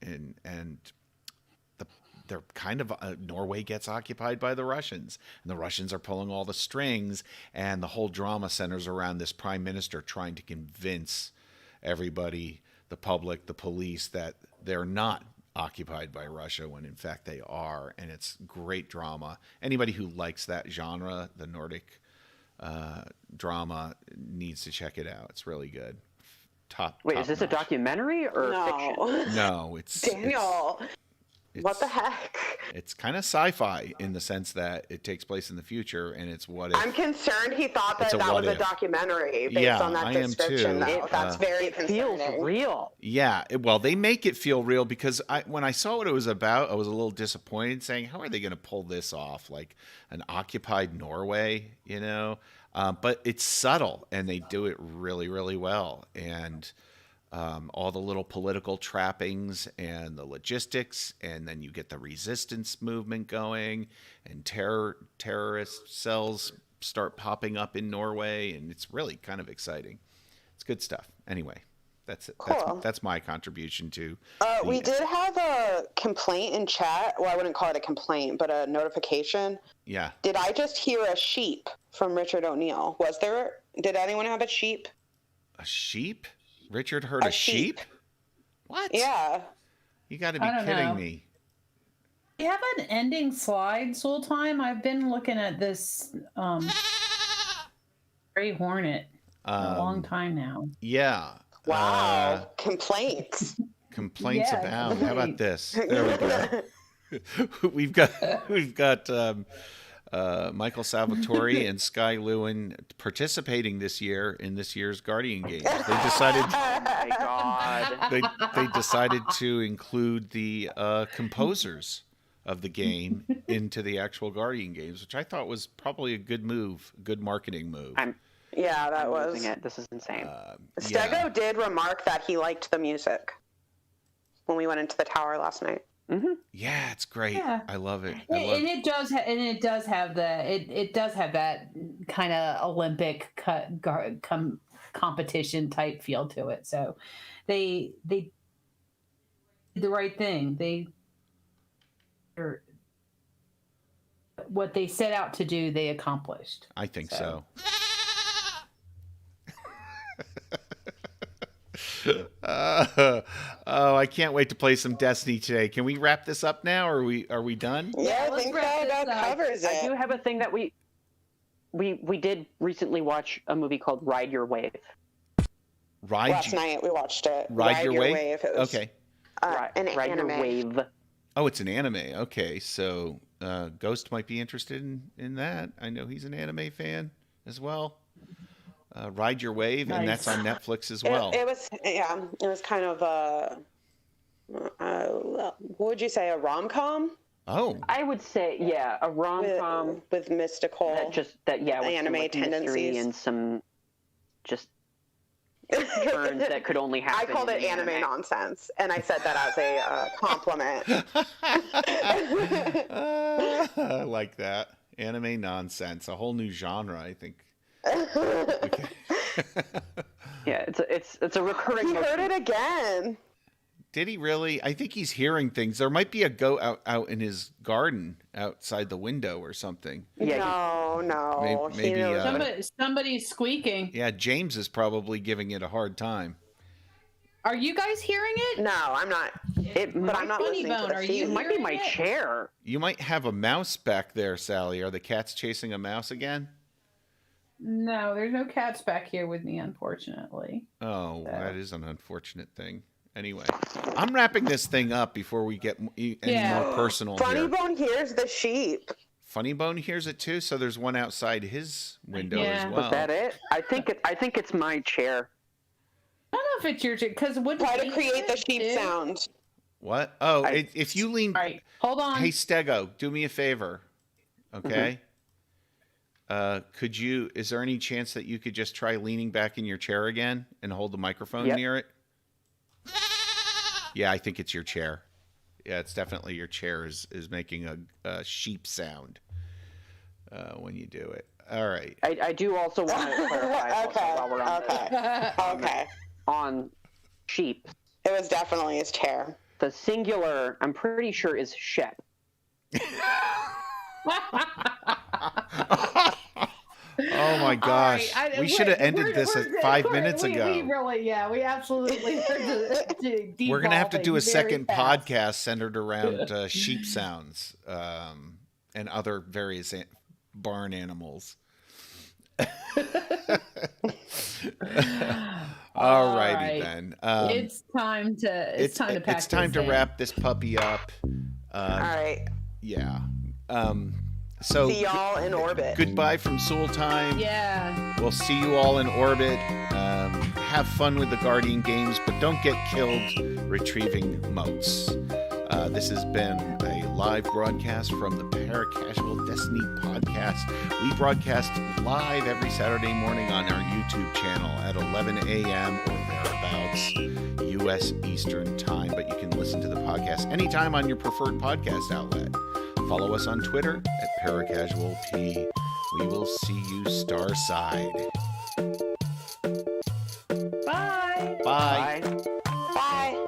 they're kind of Norway gets occupied by the Russians, and the Russians are pulling all the strings, and the whole drama centers around this prime minister trying to convince everybody, the public, the police, that they're not occupied by Russia when in fact they are. And it's great drama. Anybody who likes that genre, the Nordic drama, needs to check it out. It's really good. Wait, is this a documentary or fiction? No, it's Daniel. What the heck? It's kind of sci-fi in the sense that it takes place in the future, and it's what if. I'm concerned he thought that was a documentary based on that I am description. too. That's very concerning. Feels real. Yeah, well, they make it feel real, because when I saw what it was about, I was a little disappointed, saying, how are they going to pull this off? Like an occupied Norway, But it's subtle, and they do it really, really well. And all the little political trappings and the logistics, and then you get the resistance movement going, and terrorist cells start popping up in Norway, and it's really kind of exciting. It's good stuff. Anyway, That's it. Cool. That's my contribution to. We did have a complaint in chat. Well, I wouldn't call it a complaint, but a notification. Yeah. Did I just hear a sheep from Richard O'Neill? Did anyone have a sheep? A sheep? Richard heard a sheep? What? Yeah. You got to be kidding me. Do you have an ending slide, Sooltime? I've been looking at this Gray Hornet for a long time now. Yeah. Wow. Complaints. Complaints Yeah, abound. How about this? There we go. we've got Michael Salvatore and Sky Lewin participating this year in this year's Guardian Games. They decided. Oh my god. They decided to include the composers of the game into the actual Guardian Games, which I thought was probably a good move, a good marketing move. Yeah, that was. Losing it. This is insane. Stego did remark that he liked the music when we went into the tower last night. Mm-hmm. Yeah, it's great. Yeah. I love it. And it does have that kind of Olympic competition type feel to it. So they did the right thing. What they set out to do, they accomplished. I think so. I can't wait to play some Destiny today. Can we wrap this up now, or are we done? Yeah, I think that about covers it. I do have a thing that we did recently watch a movie called Ride Your Wave. Last night we watched it. Ride Your Wave? It was, Okay. an Ride anime. Your Wave. Oh, it's an anime. Okay, so Ghost might be interested in that. I know he's an anime fan as well. Ride Your Wave, and that's on Netflix as well. It was kind of what would you say, a rom-com? Oh, I would say, yeah, a rom-com with mystical with anime some, tendencies and some just turns that could only happen. I called it anime nonsense, and I said that as a compliment. I like that. Anime nonsense, a whole new genre, I think. Okay. Yeah, it's a recurring. He heard it again. Did he really? I think he's hearing things. There might be a goat out in his garden outside the window or something. Yeah, no. Maybe Somebody's squeaking. Yeah, James is probably giving it a hard time. Are you guys hearing it? No, I'm not. But I'm not listening to the feed. It might be my chair. You might have a mouse back there, Sally. Are the cats chasing a mouse again? No, there's no cats back here with me, unfortunately. Oh, that is an unfortunate thing. Anyway, I'm wrapping this thing up before we get any more personal Funny here. Bone hears the sheep. Funny Bone hears it too, so there's one outside his window as well. Was that it? I think it's my chair. I don't know if it's your chair, because try to create the sheep sound. What? Oh, if you lean. All right, hold on. Hey, Stego, do me a favor, okay? Mm-hmm. Could you? Is there any chance that you could just try leaning back in your chair again and hold the microphone near it? Yeah, I think it's your chair. Yeah, it's definitely your chair is making a sheep sound when you do it. All right. I do also want to clarify while we're on Okay. On sheep. It was definitely his chair. The singular, I'm pretty sure, is Shep. Oh my gosh. Right, we should have ended this 5 minutes ago. We absolutely We're going to have to do a second podcast centered around sheep sounds and other various barn animals. All righty then. It's time to pack It's time this to wrap this puppy up. All right. Yeah. So see y'all in orbit. Goodbye from Sooltime. Yeah. We'll see you all in orbit. Have fun with the Guardian games, but don't get killed retrieving motes. This has been a live broadcast from the Paracasual Destiny podcast. We broadcast live every Saturday morning on our YouTube channel at 11 a.m. or thereabouts, U.S. Eastern Time. But you can listen to the podcast anytime on your preferred podcast outlet. Follow us on Twitter at ParacasualP. We will see you starside. Bye. Bye. Bye. Bye.